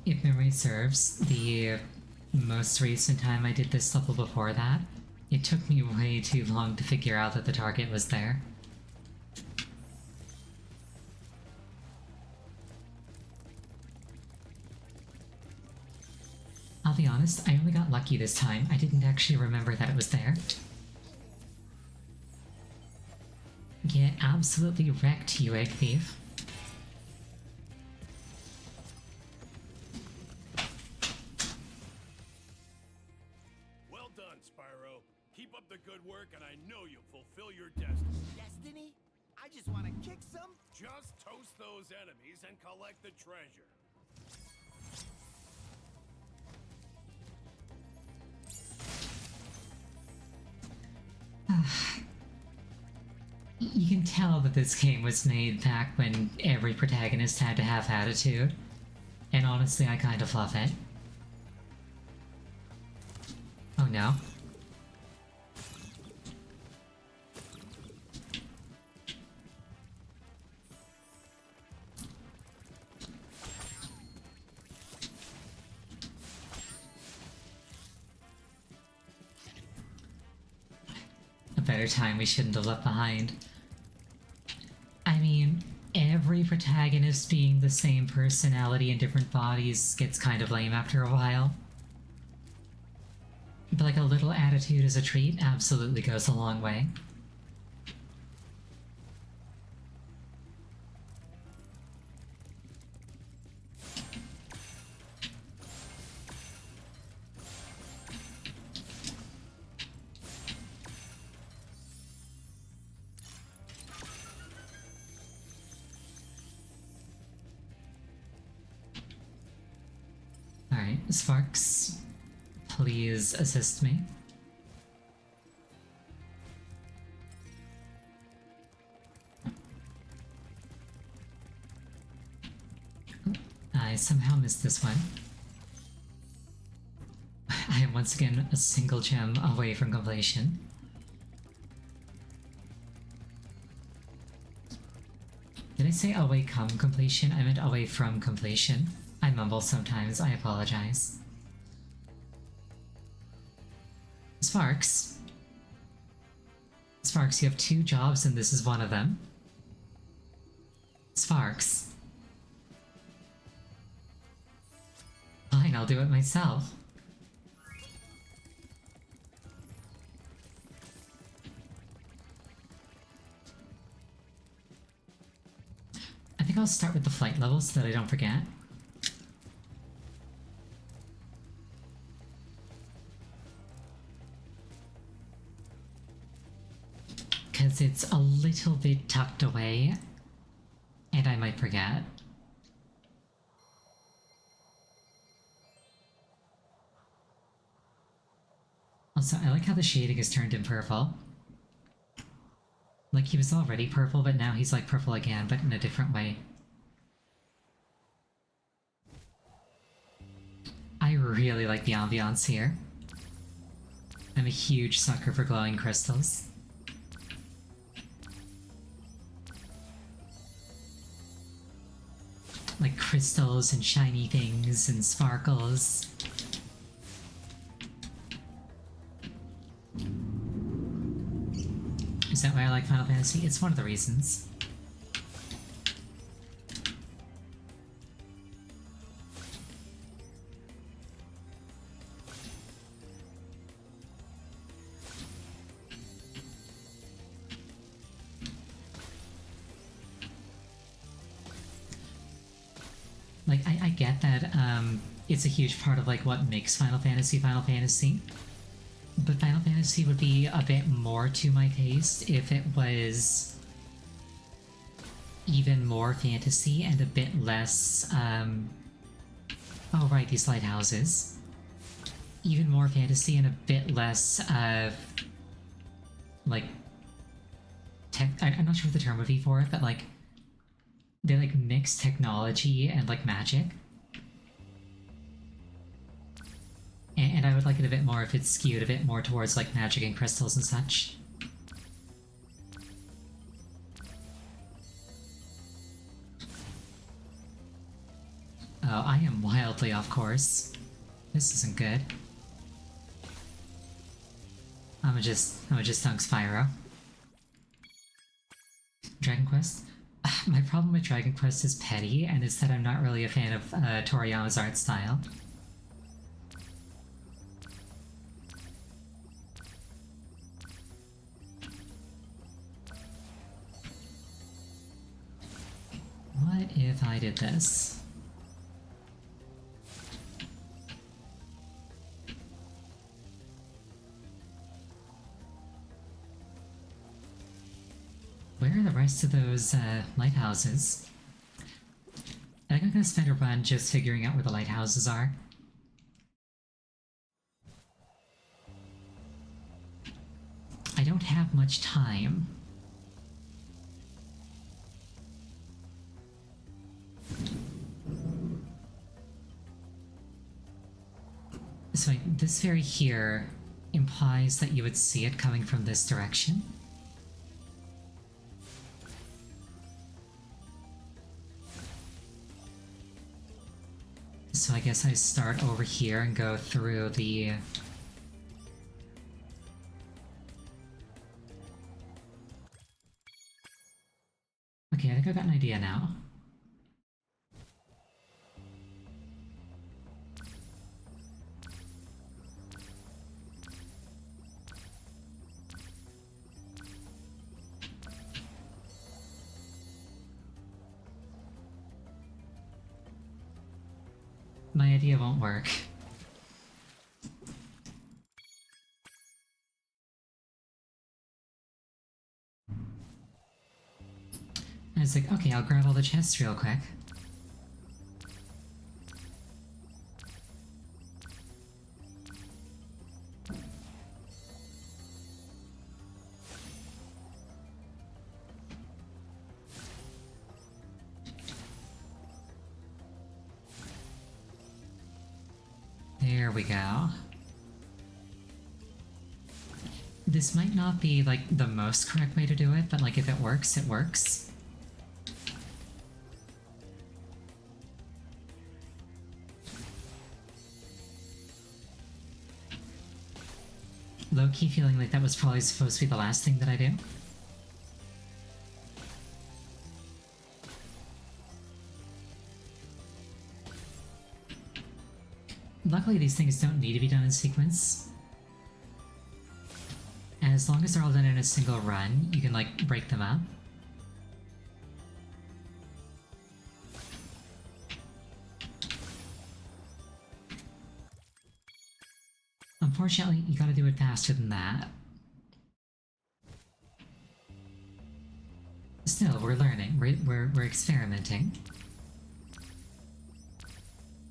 If memory serves, the most recent time I did this level before that, it took me way too long to figure out that the target was there. I'll be honest, I only got lucky this time. I didn't actually remember that it was there. Get absolutely wrecked, you egg thief. Well done, Spyro. Keep up the good work, and I know you'll fulfill your destiny. Destiny? I just want to kick some. Just toast those enemies and collect the treasure. You can tell that this game was made back when every protagonist had to have attitude. And honestly, I kind of love it. Oh no. A better time we shouldn't have left behind. I mean, every protagonist being the same personality in different bodies gets kind of lame after a while. But like a little attitude as a treat absolutely goes a long way. Alright, Sparks, please assist me. I somehow missed this one. I am once again a single gem away from completion. Did I say away come completion? I meant away from completion. I mumble sometimes, I apologize. Sparks? Sparks, you have 2 jobs and this is one of them. Sparks. Fine, I'll do it myself. I'll start with the flight level so that I don't forget. Because it's a little bit tucked away, and I might forget. Also, I like how the shading is turned in purple. Like, he was already purple, but now he's like purple again, but in a different way. I really like the ambiance here. I'm a huge sucker for glowing crystals. Like crystals and shiny things and sparkles. Is that why I like Final Fantasy? It's one of the reasons. Like, I get that it's a huge part of like what makes Final Fantasy Final Fantasy. But Final Fantasy would be a bit more to my taste if it was even more fantasy and a bit less, oh right, these lighthouses. Even more fantasy and a bit less of, like, I'm not sure what the term would be for it, but like, they like mix technology and like magic. And I would like it a bit more if it's skewed a bit more towards like magic and crystals and such. Oh, I am wildly off course. This isn't good. I'ma just dunk Spyro. Dragon Quest? My problem with Dragon Quest is petty, and it's that I'm not really a fan of Toriyama's art style. What if I did this? Where are the rest of those lighthouses? I think I'm gonna spend a run just figuring out where the lighthouses are. I don't have much time. So this fairy here implies that you would see it coming from this direction. So I guess I start over here and go through the... Okay, I think I've got an idea now. My idea won't work. I was like, okay, I'll grab all the chests real quick. There we go. This might not be, like, the most correct way to do it, but, like, if it works, it works. Low-key feeling like that was probably supposed to be the last thing that I do. Luckily, these things don't need to be done in sequence. And as long as they're all done in a single run, you can, like, break them up. unfortunately, you gotta do it faster than that. Still, we're learning. We're experimenting.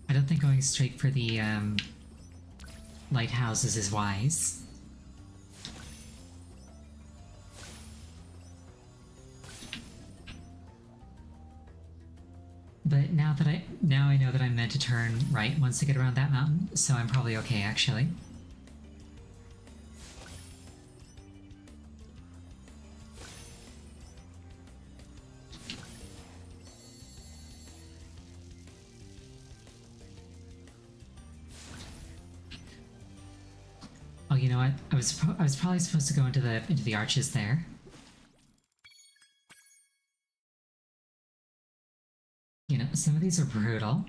I don't think going straight for the, lighthouses is wise. But now I know that I'm meant to turn right once I get around that mountain, so I'm probably okay, actually. Oh, you know what? I was probably supposed to go into the arches there. You know, some of these are brutal.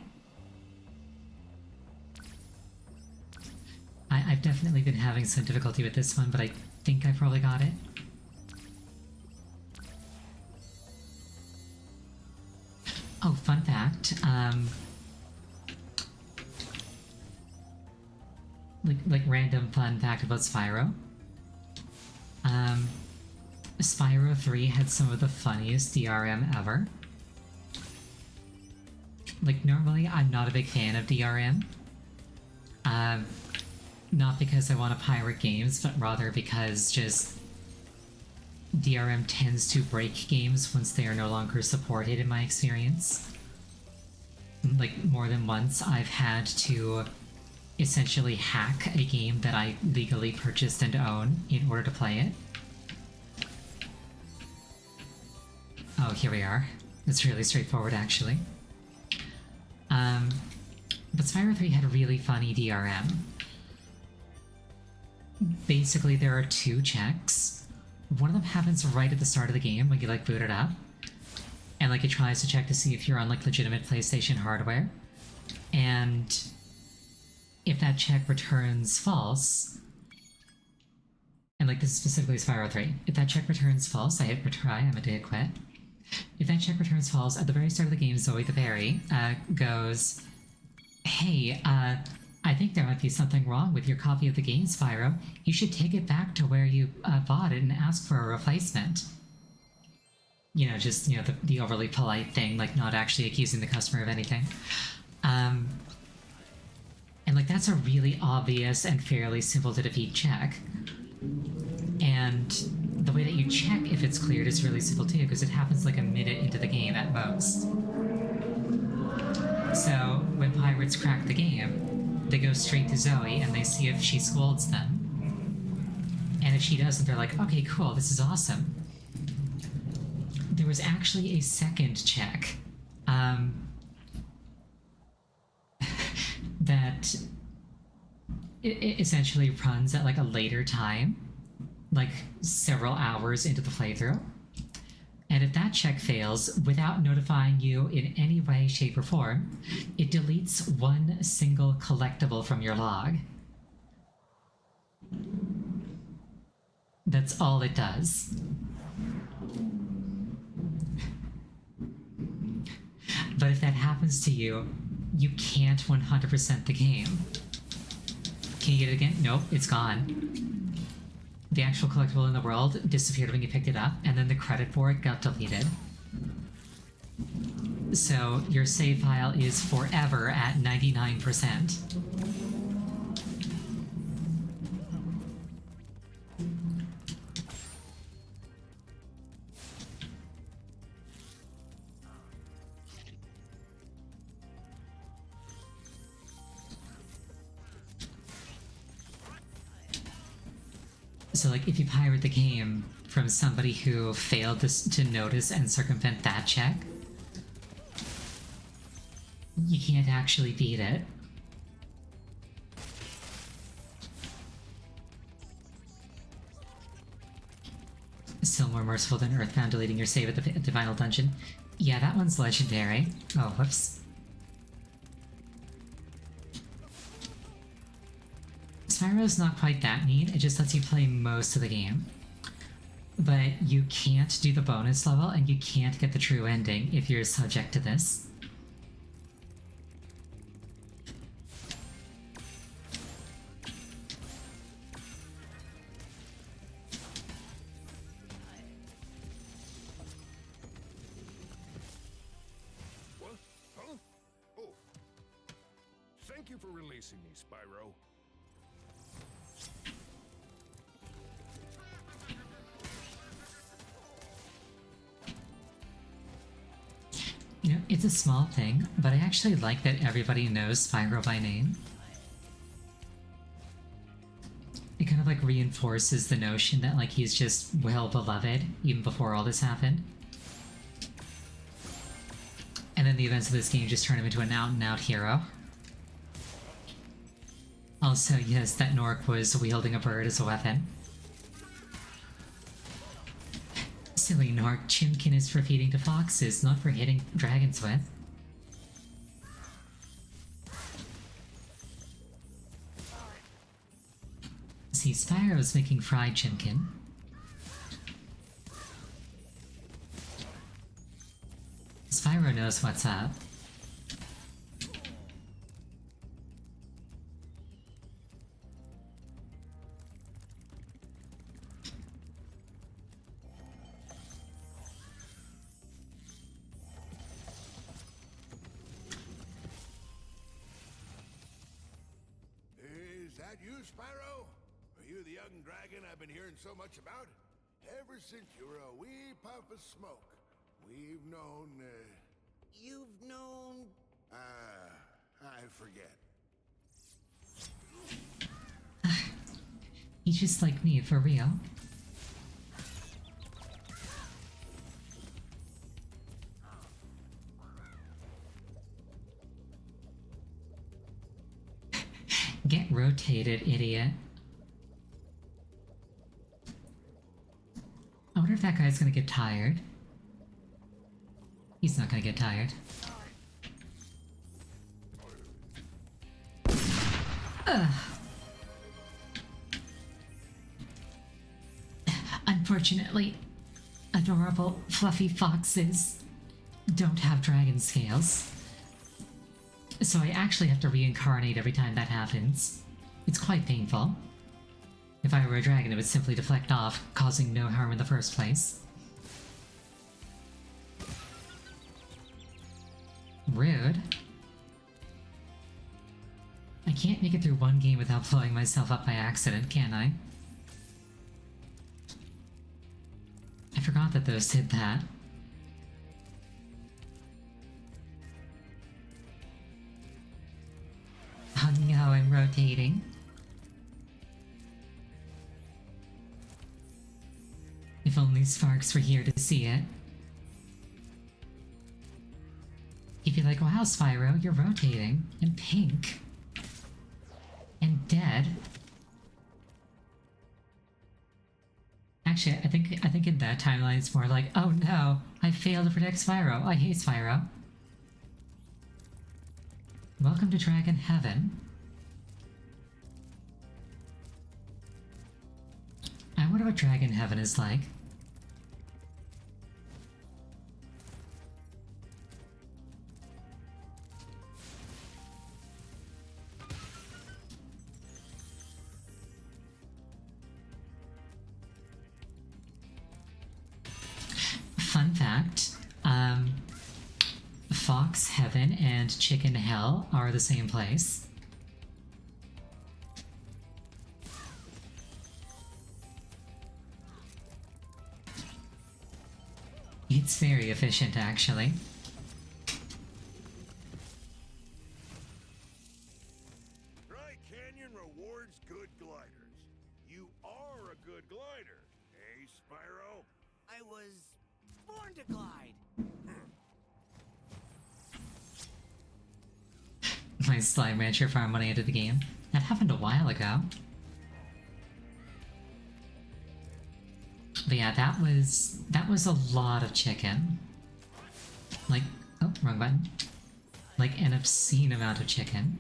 I've definitely been having some difficulty with this one, but I think I probably got it. Oh, fun fact, like random fun fact about Spyro. Spyro 3 had some of the funniest DRM ever. Like, normally I'm not a big fan of DRM. Not because I want to pirate games, but rather because just DRM tends to break games once they are no longer supported in my experience. Like, more than once I've had to essentially hack a game that I legally purchased and own in order to play it. Oh, here we are. It's really straightforward, actually. But Spyro 3 had a really funny DRM. Basically, there are two checks. One of them happens right at the start of the game when you, like, boot it up. And, like, it tries to check to see if you're on, like, legitimate PlayStation hardware. And if that check returns false, and, like, this is specifically Spyro 3, if that check returns false, I hit retry, I'm a hit quit. If that check returns false, at the very start of the game, Zoe the Fairy goes, "Hey, I think there might be something wrong with your copy of the game, Spyro. You should take it back to where you bought it and ask for a replacement." You know, just, you know, the overly polite thing, like not actually accusing the customer of anything. And, like, that's a really obvious and fairly simple to defeat check. And the way that you check if it's cleared is really simple too, because it happens like a minute into the game at most. So when pirates crack the game, they go straight to Zoe and they see if she scolds them. And if she doesn't, they're like, okay, cool, this is awesome. There was actually a second check that it essentially runs at like a later time, like several hours into the playthrough. And if that check fails, without notifying you in any way, shape, or form, it deletes one single collectible from your log. That's all it does. But if that happens to you, you can't 100% the game. Can you get it again? Nope, it's gone. The actual collectible in the world disappeared when you picked it up, and then the credit for it got deleted. So your save file is forever at 99%. So, like, if you pirate the game from somebody who failed to notice and circumvent that check, you can't actually beat it. Still more merciful than Earthbound deleting your save at the final dungeon. Yeah, that one's legendary. Oh, whoops. Spyro's not quite that neat, it just lets you play most of the game. But you can't do the bonus level, and you can't get the true ending if you're subject to this. Thank you for releasing me, Spyro. You know, it's a small thing, but I actually like that everybody knows Spyro by name. It kind of like reinforces the notion that like he's just well beloved even before all this happened. And then the events of this game just turn him into an out-and-out hero. Also, yes, that Nork was wielding a bird as a weapon. Silly Nork, Chimkin is for feeding to foxes, not for hitting dragons with. See, Spyro's making fried Chimkin. Spyro knows what's up. Is that you, Spyro? Are you the young dragon I've been hearing so much about? Ever since you were a wee puff of smoke, we've known, You've known... I forget. He's just like me, for real. Get rotated, idiot. I wonder if that guy's gonna get tired. He's not gonna get tired. Ugh. Unfortunately, adorable, fluffy foxes don't have dragon scales. So I actually have to reincarnate every time that happens. It's quite painful. If I were a dragon, it would simply deflect off, causing no harm in the first place. Rude. I can't make it through one game without blowing myself up by accident, can I? I forgot that those did that. Oh no, I'm rotating. If only Sparks were here to see it. He'd be like, wow, Spyro, you're rotating. And pink. And dead. Actually, I think in that timeline it's more like, oh no, I failed to protect Spyro. I hate Spyro. Welcome to Dragon Heaven. I wonder what Dragon Heaven is like. Fun fact, Fox Heaven and Chicken Hell are the same place. It's very efficient, actually. Dry Canyon rewards good gliders. You are a good glider, eh, Spyro? I was born to glide. My Slime Rancher farm when I entered the game. That happened a while ago. But yeah, that was a lot of chicken. Like, oh, wrong button. Like an obscene amount of chicken.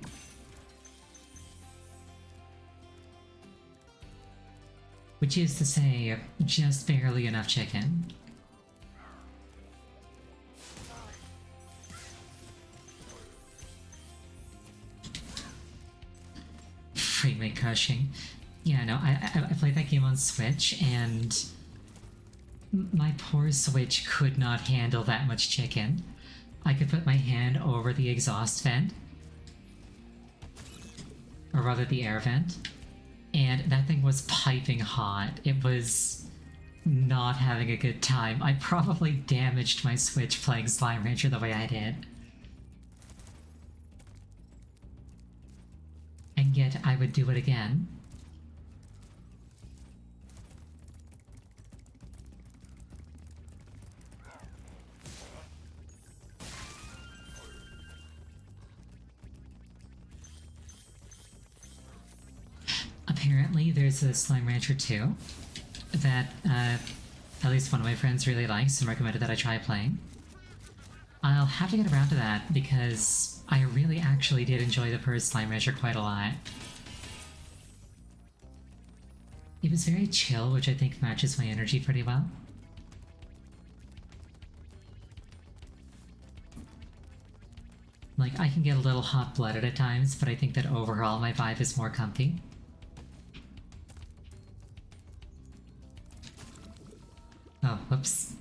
Which is to say, just barely enough chicken. Frame rate crushing. Yeah, no, I played that game on Switch, and my poor Switch could not handle that much chicken. I could put my hand over the exhaust vent, or rather the air vent, and that thing was piping hot. It was not having a good time. I probably damaged my Switch playing Slime Rancher the way I did. And yet I would do it again. Apparently there's a Slime Rancher 2 that at least one of my friends really likes and recommended that I try playing. I'll have to get around to that because I really actually did enjoy the first Slime Rancher quite a lot. It was very chill, which I think matches my energy pretty well. Like, I can get a little hot-blooded at times, but I think that overall my vibe is more comfy. Oh, whoops.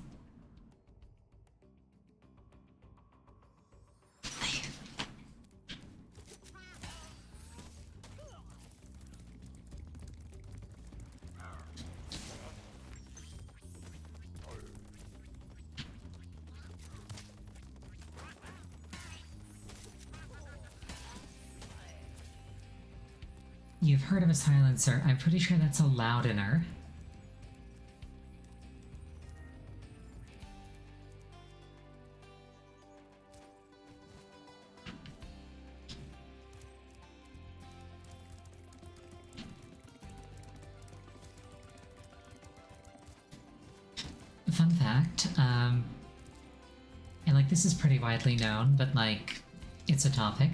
You've heard of a silencer. I'm pretty sure that's a loudener. Fun fact, and like this is pretty widely known, but like, it's a topic.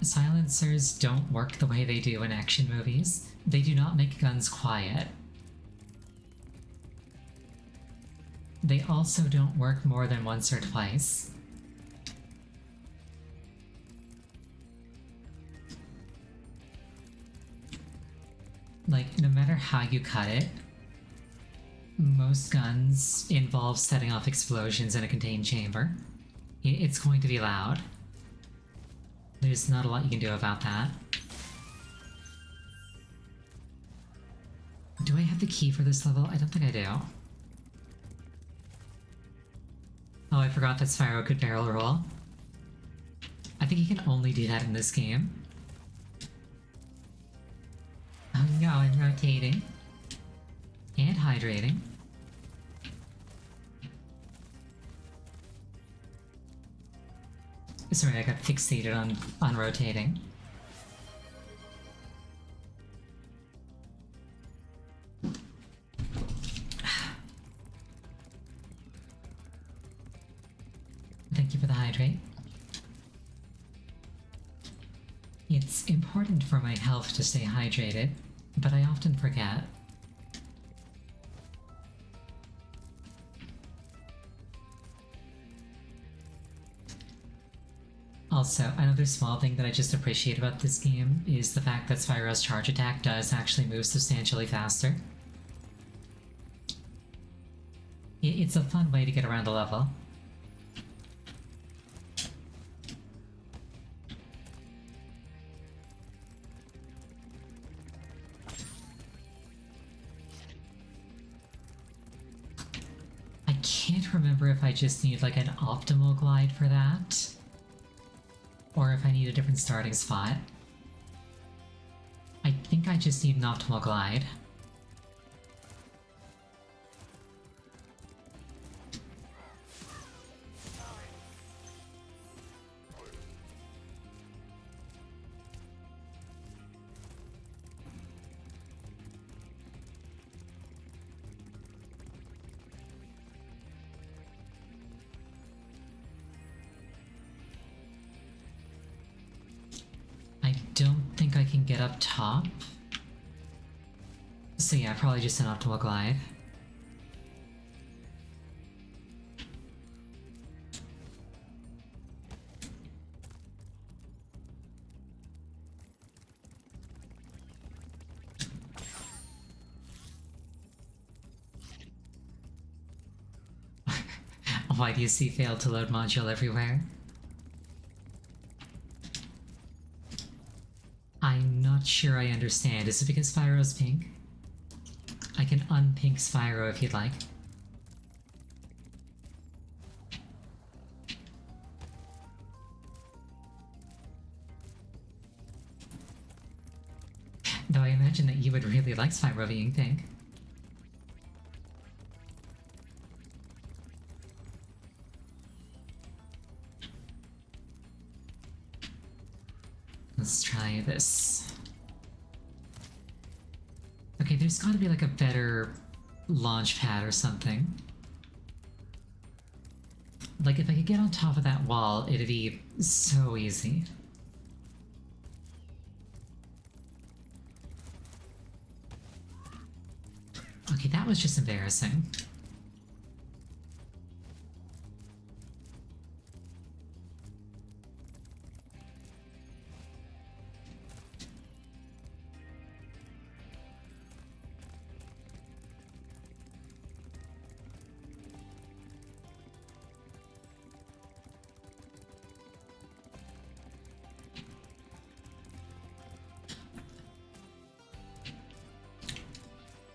Silencers don't work the way they do in action movies. They do not make guns quiet. They also don't work more than once or twice. Like, no matter how you cut it, most guns involve setting off explosions in a contained chamber. It's going to be loud. There's not a lot you can do about that. Do I have the key for this level? I don't think I do. Oh, I forgot that Spyro could barrel roll. I think you can only do that in this game. Oh no, I'm rotating. And hydrating. Sorry, I got fixated on rotating. Thank you for the hydrate. It's important for my health to stay hydrated, but I often forget. Also, another small thing that I just appreciate about this game is the fact that Spyro's charge attack does actually move substantially faster. It's a fun way to get around the level. I can't remember if I just need like an optimal glide for that, or if I need a different starting spot. I think I just need an optimal glide. I don't think I can get up top. So yeah, probably just an optimal glide. Why do you see failed to load module everywhere? sure I understand. Is it because Spyro's pink? I can unpink Spyro if you'd like. Though I imagine that you would really like Spyro being pink. Let's try this. Okay, there's gotta be like a better launch pad or something. Like if I could get on top of that wall, it'd be so easy. Okay, that was just embarrassing.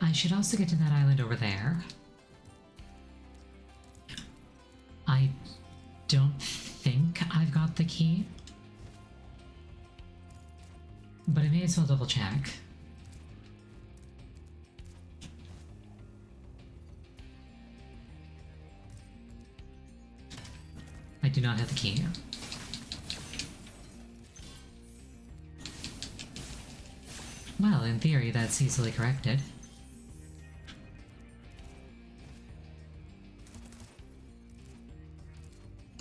I should also get to that island over there. I don't think I've got the key, but I may as well double check. I do not have the key. Well, in theory, that's easily corrected.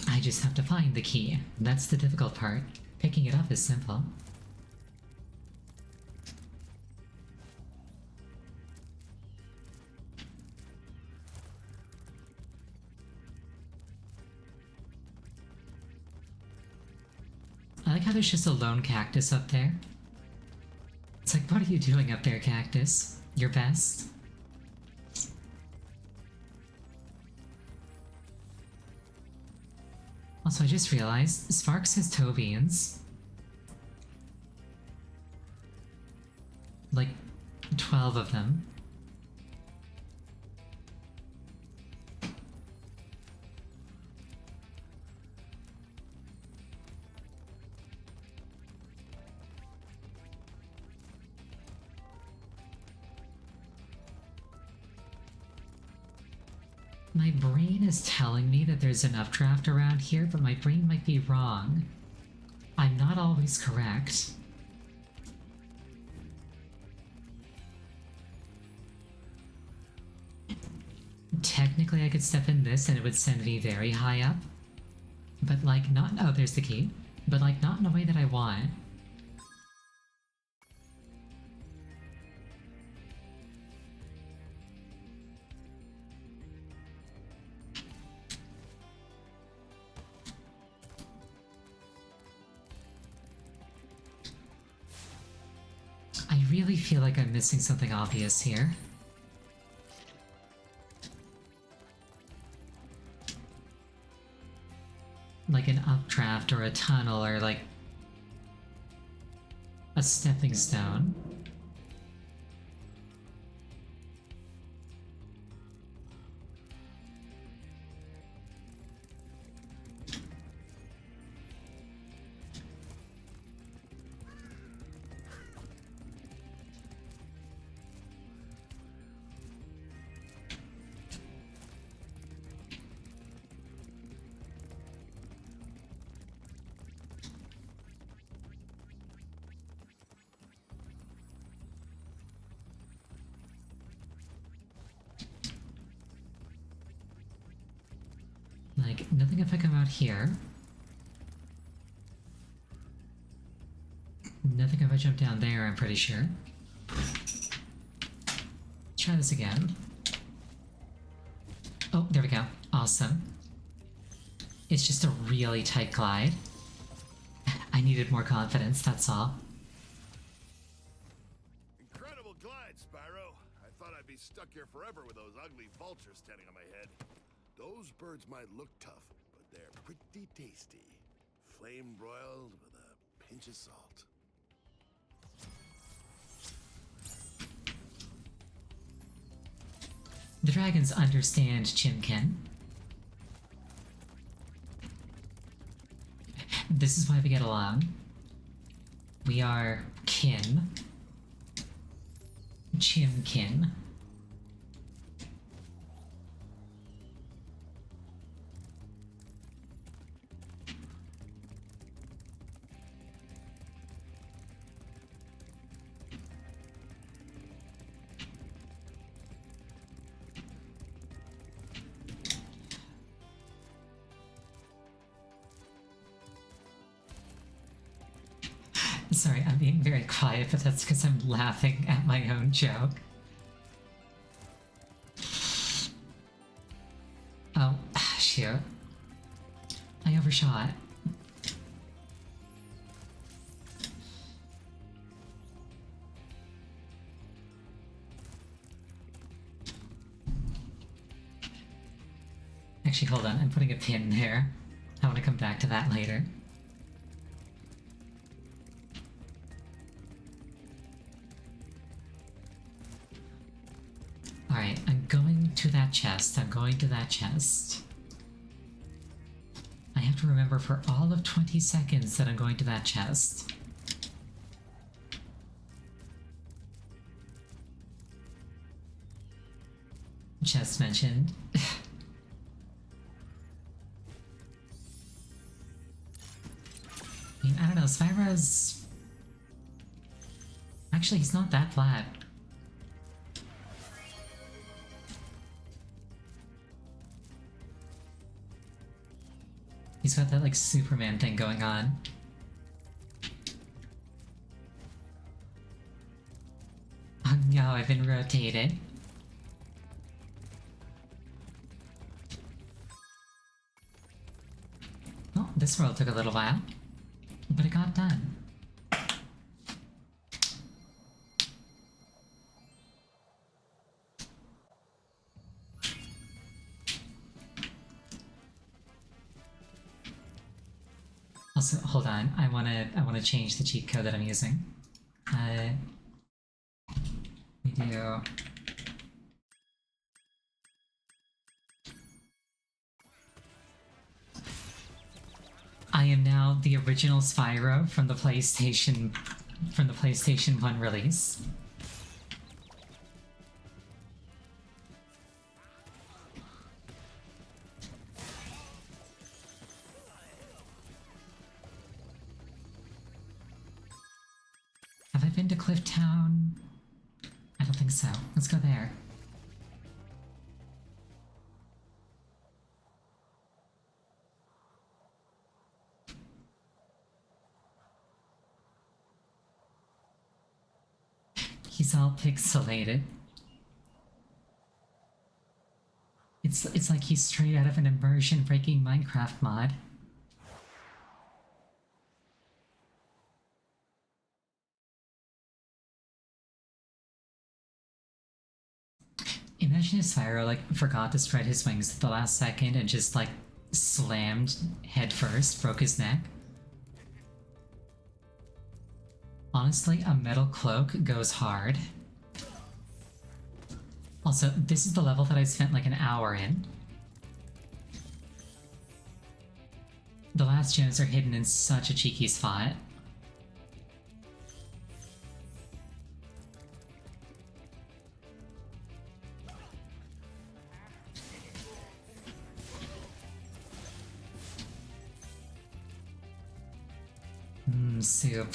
I just have to find the key. That's the difficult part. Picking it up is simple. I like how there's just a lone cactus up there. It's like, what are you doing up there, cactus? Your best? Also, I just realized, Sparks has toe beans. Like, 12 of them. My brain is telling me that there's an updraft around here, but my brain might be wrong. I'm not always correct. Technically, I could step in this and it would send me very high up. But like, not— oh, there's the key. But like, not in a way that I want. I really feel like I'm missing something obvious here. Like an updraft or a tunnel or like a stepping stone. Like, nothing if I come out here. Nothing if I jump down there, I'm pretty sure. Try this again. Oh, there we go. Awesome. It's just a really tight glide. I needed more confidence, that's all. Incredible glide, Spyro. I thought I'd be stuck here forever with those ugly vultures standing on my head. Those birds might look tough, but they're pretty tasty. Flame broiled with a pinch of salt. The dragons understand Chimkin. This is why we get along. We are kin. Chimkin. Sorry, I'm being very quiet, but that's because I'm laughing at my own joke. Oh, shoot. I overshot. Actually, hold on, I'm putting a pin there. I want to come back to that later. Alright, I'm going to that chest. I'm going to that chest. I have to remember for all of 20 seconds that I'm going to that chest. Chest mentioned. I mean, I don't know, Spyro's... Actually, he's not that flat. He's got that, like, Superman thing going on. Oh no, I've been rotated. Oh, this world took a little while, but it got done. Also, hold on. I wanna change the cheat code that I'm using. We do. I am now the original Spyro from the PlayStation 1 release. Have I been to Cliff Town? I don't think so. Let's go there. He's all pixelated. It's like he's straight out of an immersion breaking Minecraft mod. Imagine if Spyro, like, forgot to spread his wings at the last second and just, like, slammed head first, broke his neck. Honestly, a metal cloak goes hard. Also, this is the level that I spent like an hour in. The last gems are hidden in such a cheeky spot. Soup.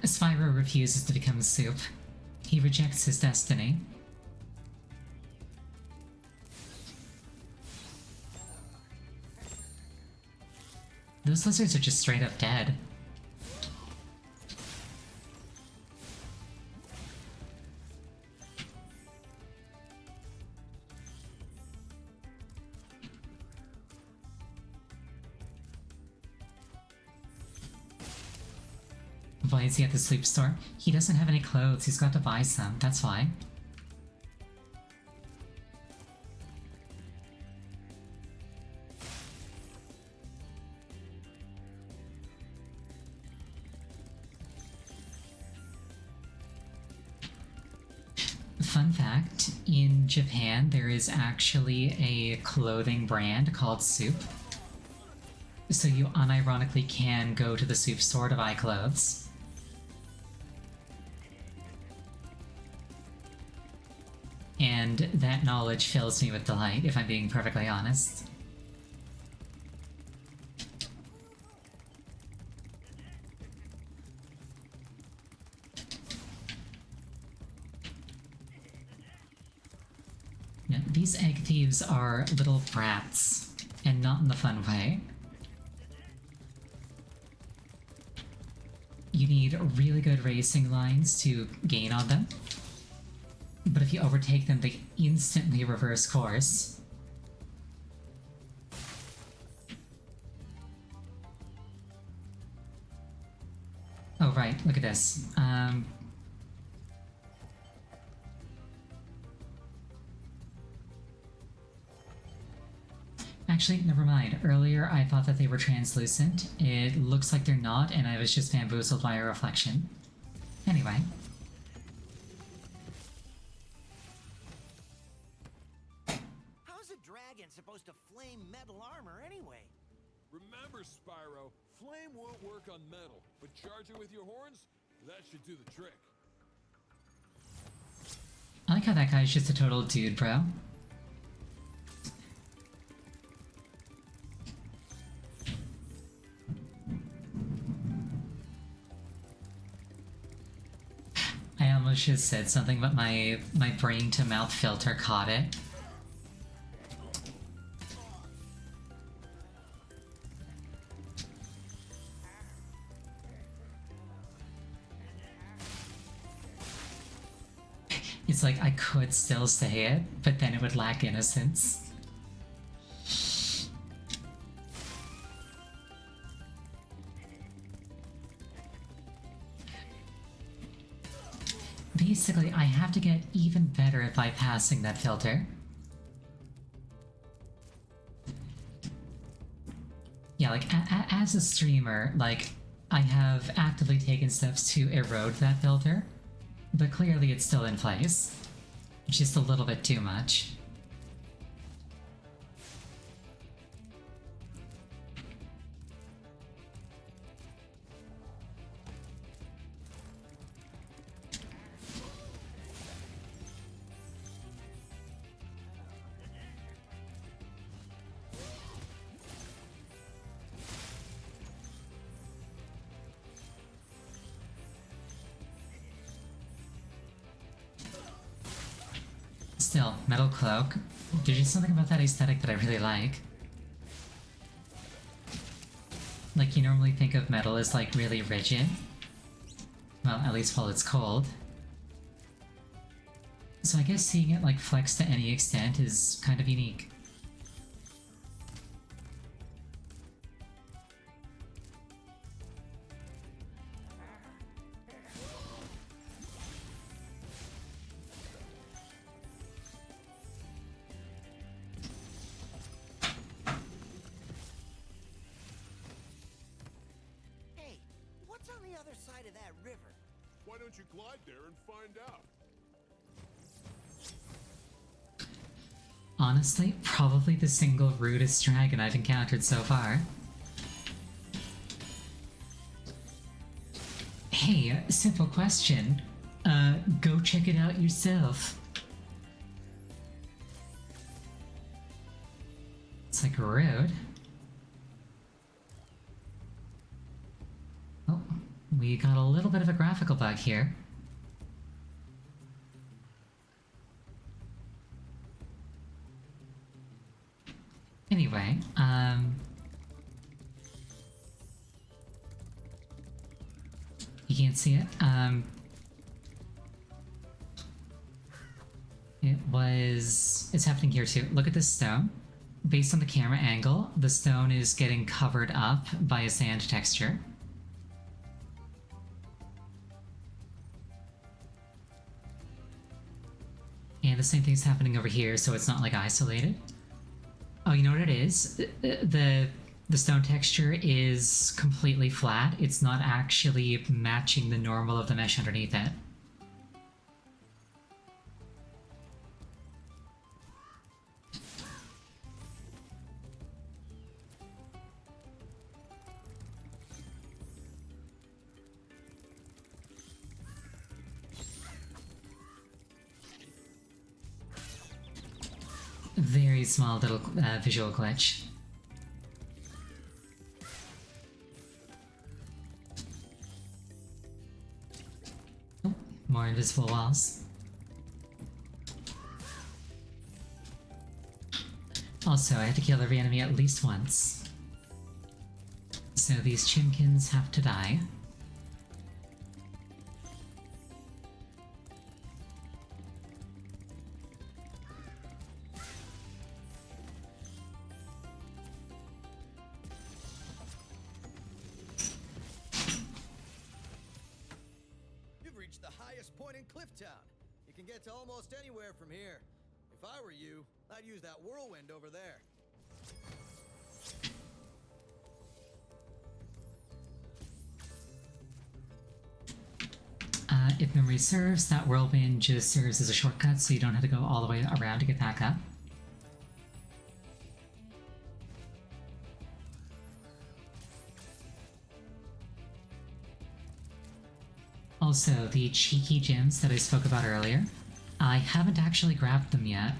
Spyro refuses to become soup. He rejects his destiny. Those lizards are just straight up dead. Why is he at the sleep store? He doesn't have any clothes, he's got to buy some, that's why. fun fact, in Japan there is actually a clothing brand called Soup. So you unironically can go to the Soup store to buy clothes. And that knowledge fills me with delight, if I'm being perfectly honest. Now, these egg thieves are little brats, and not in the fun way. You need really good racing lines to gain on them. But if you overtake them, they instantly reverse course. Oh right, look at this. Actually, never mind. Earlier I thought that they were translucent. It looks like they're not, and I was just bamboozled by a reflection. Anyway. How's a dragon supposed to flame metal armor anyway? Remember, Spyro, flame won't work on metal, but charging with your horns, that should do the trick. I like how that guy's just a total dude, bro. I almost just said something, but my brain-to-mouth filter caught it. It's like I could still say it, but then it would lack innocence. Basically, I have to get even better at bypassing that filter. Yeah, like, as a streamer, like, I have actively taken steps to erode that filter, but clearly it's still in place. Just a little bit too much. Still, metal cloak. There's just something about that aesthetic that I really like. Like, you normally think of metal as, like, really rigid. Well, at least while it's cold. So I guess seeing it, like, flex to any extent is kind of unique. Why don't you glide there and find out? Honestly, probably the single rudest dragon I've encountered so far. Hey, simple question. Go check it out yourself. It's like rude. Oh, we got a little bit of a graphical bug here. Anyway, you can't see it. It's happening here too. Look at this stone. Based on the camera angle, the stone is getting covered up by a sand texture. And the same thing's happening over here, so it's not like isolated. Oh, you know what it is? The stone texture is completely flat. It's not actually matching the normal of the mesh underneath it. Very small little visual glitch. Oh, more invisible walls. Also, I have to kill every enemy at least once. So these chimkins have to die. You've reached the highest point in Clifftown. You can get to almost anywhere from here. If I were you, I'd use that whirlwind over there. If memory serves, that whirlwind just serves as a shortcut so you don't have to go all the way around to get back up. Also, the cheeky gems that I spoke about earlier, I haven't actually grabbed them yet.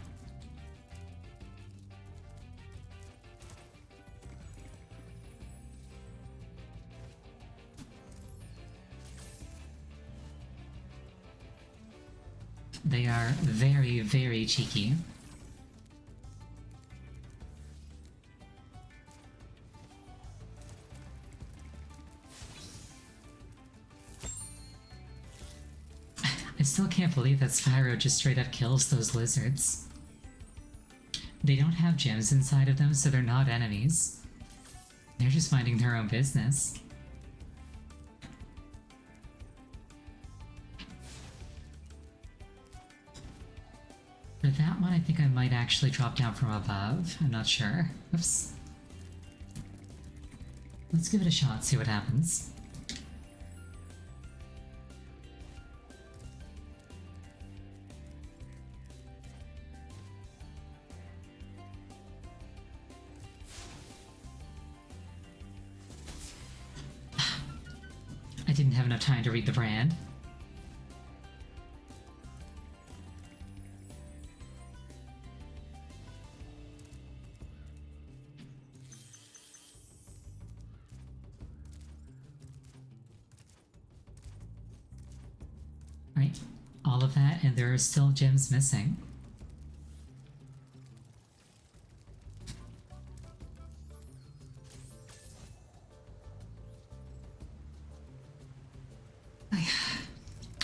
They are very, very cheeky. I still can't believe that Spyro just straight up kills those lizards. They don't have gems inside of them, so they're not enemies. They're just minding their own business. For that one, I think I might actually drop down from above. I'm not sure. Oops. Let's give it a shot, see what happens. I didn't have enough time to read the brand. Right, all of that, and there are still gems missing.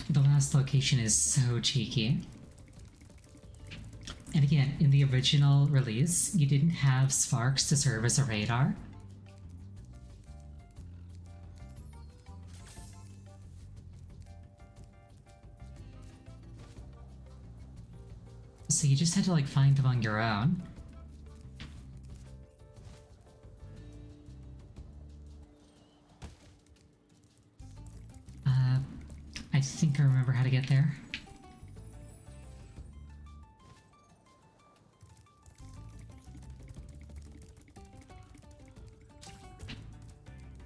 The last location is so cheeky. And again, in the original release, you didn't have sparks to serve as a radar. So you just had to like find them on your own. I think I remember how to get there.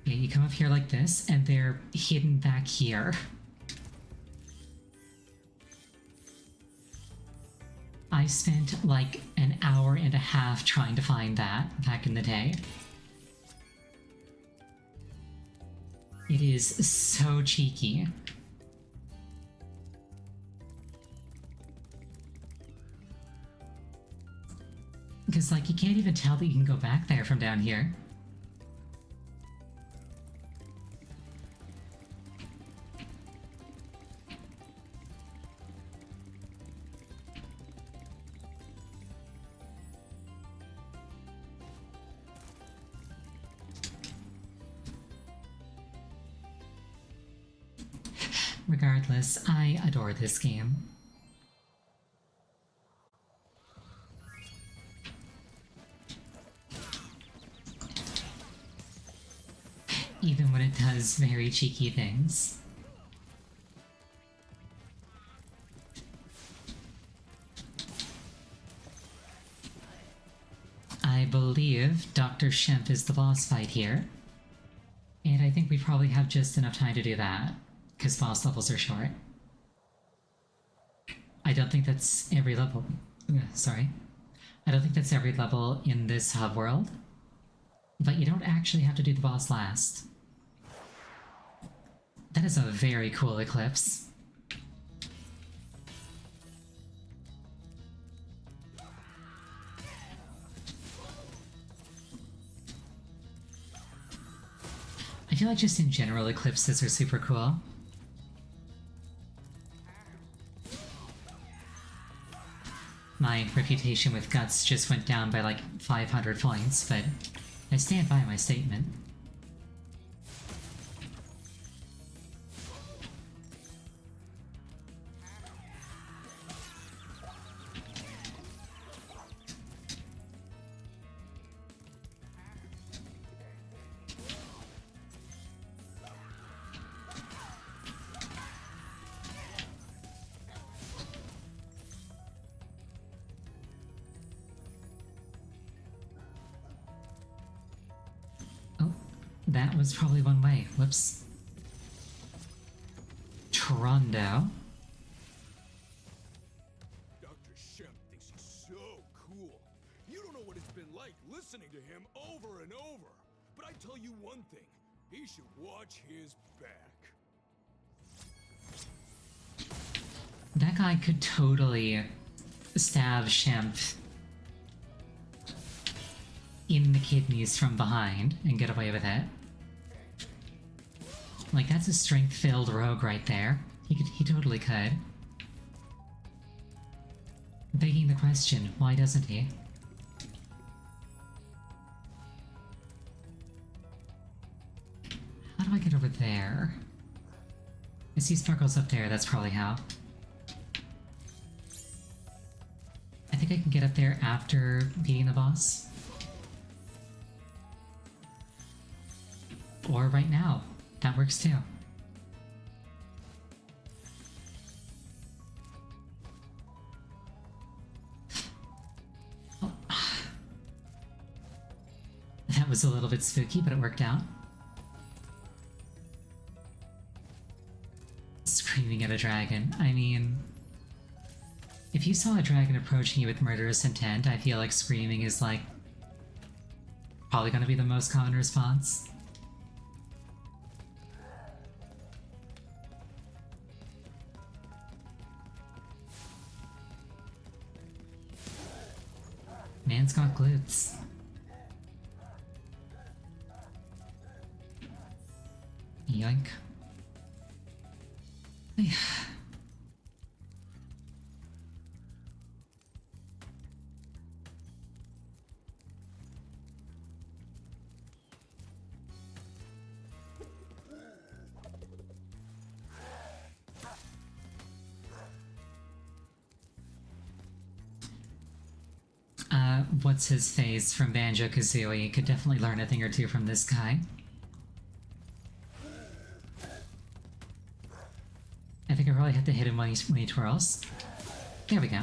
Yeah, you come up here like this, and they're hidden back here. I spent like an hour and a half trying to find that back in the day. It is so cheeky. Because, like, you can't even tell that you can go back there from down here. Regardless, I adore this game. Even when it does very cheeky things. I believe Dr. Shemp is the boss fight here. And I think we probably have just enough time to do that, because boss levels are short. I don't think that's every level. Sorry. I don't think that's every level in this hub world, but you don't actually have to do the boss last. That is a very cool eclipse. I feel like just in general eclipses are super cool. My reputation with Guts just went down by like 500 points, but I stand by my statement. That was probably one way. Whoops. Trondo. Dr. Shemp thinks he's so cool. You don't know what it's been like listening to him over and over. But I tell you one thing, he should watch his back. That guy could totally stab Shemp in the kidneys from behind and get away with it. Like, that's a strength-filled rogue right there. He totally could. Begging the question, why doesn't he? How do I get over there? I see sparkles up there, that's probably how. I think I can get up there after beating the boss. Or right now. That works too. Oh. That was a little bit spooky, but it worked out. Screaming at a dragon. I mean, if you saw a dragon approaching you with murderous intent, I feel like screaming is like probably gonna be the most common response. Man's got glutes. Yoink. What's his face from Banjo-Kazooie? Could definitely learn a thing or two from this guy. I think I probably have to hit him when he twirls. There we go.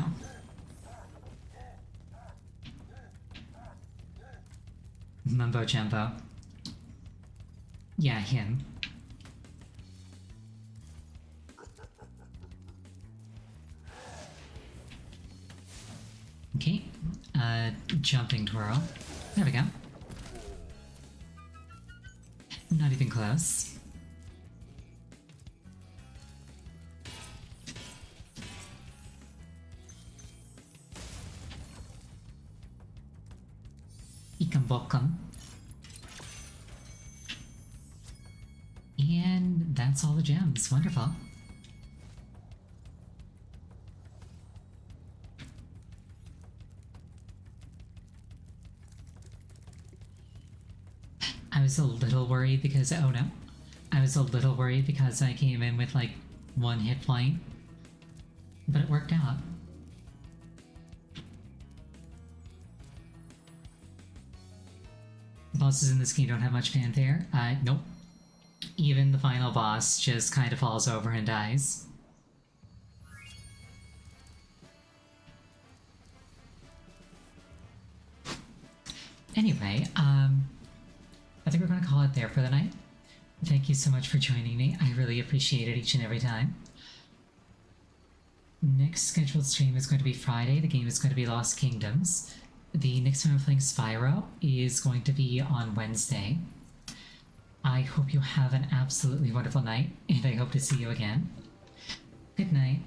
Mumbo Jumbo. Yeah, him. Okay. Jumping twirl. There we go. Not even close. Ikam bokam. And that's all the gems. Wonderful. I was a little worried because, oh no. I was a little worried because I came in with like 1 hit point. But it worked out. Bosses in this game don't have much fanfare. Nope. Even the final boss just kind of falls over and dies. Anyway, I think we're gonna call it there for the night. Thank you so much for joining me. I really appreciate it each and every time. Next scheduled stream is going to be Friday. The game is going to be Lost Kingdoms. the next time I'm playing Spyro is going to be on Wednesday. I hope you have an absolutely wonderful night, and I hope to see you again. Good night.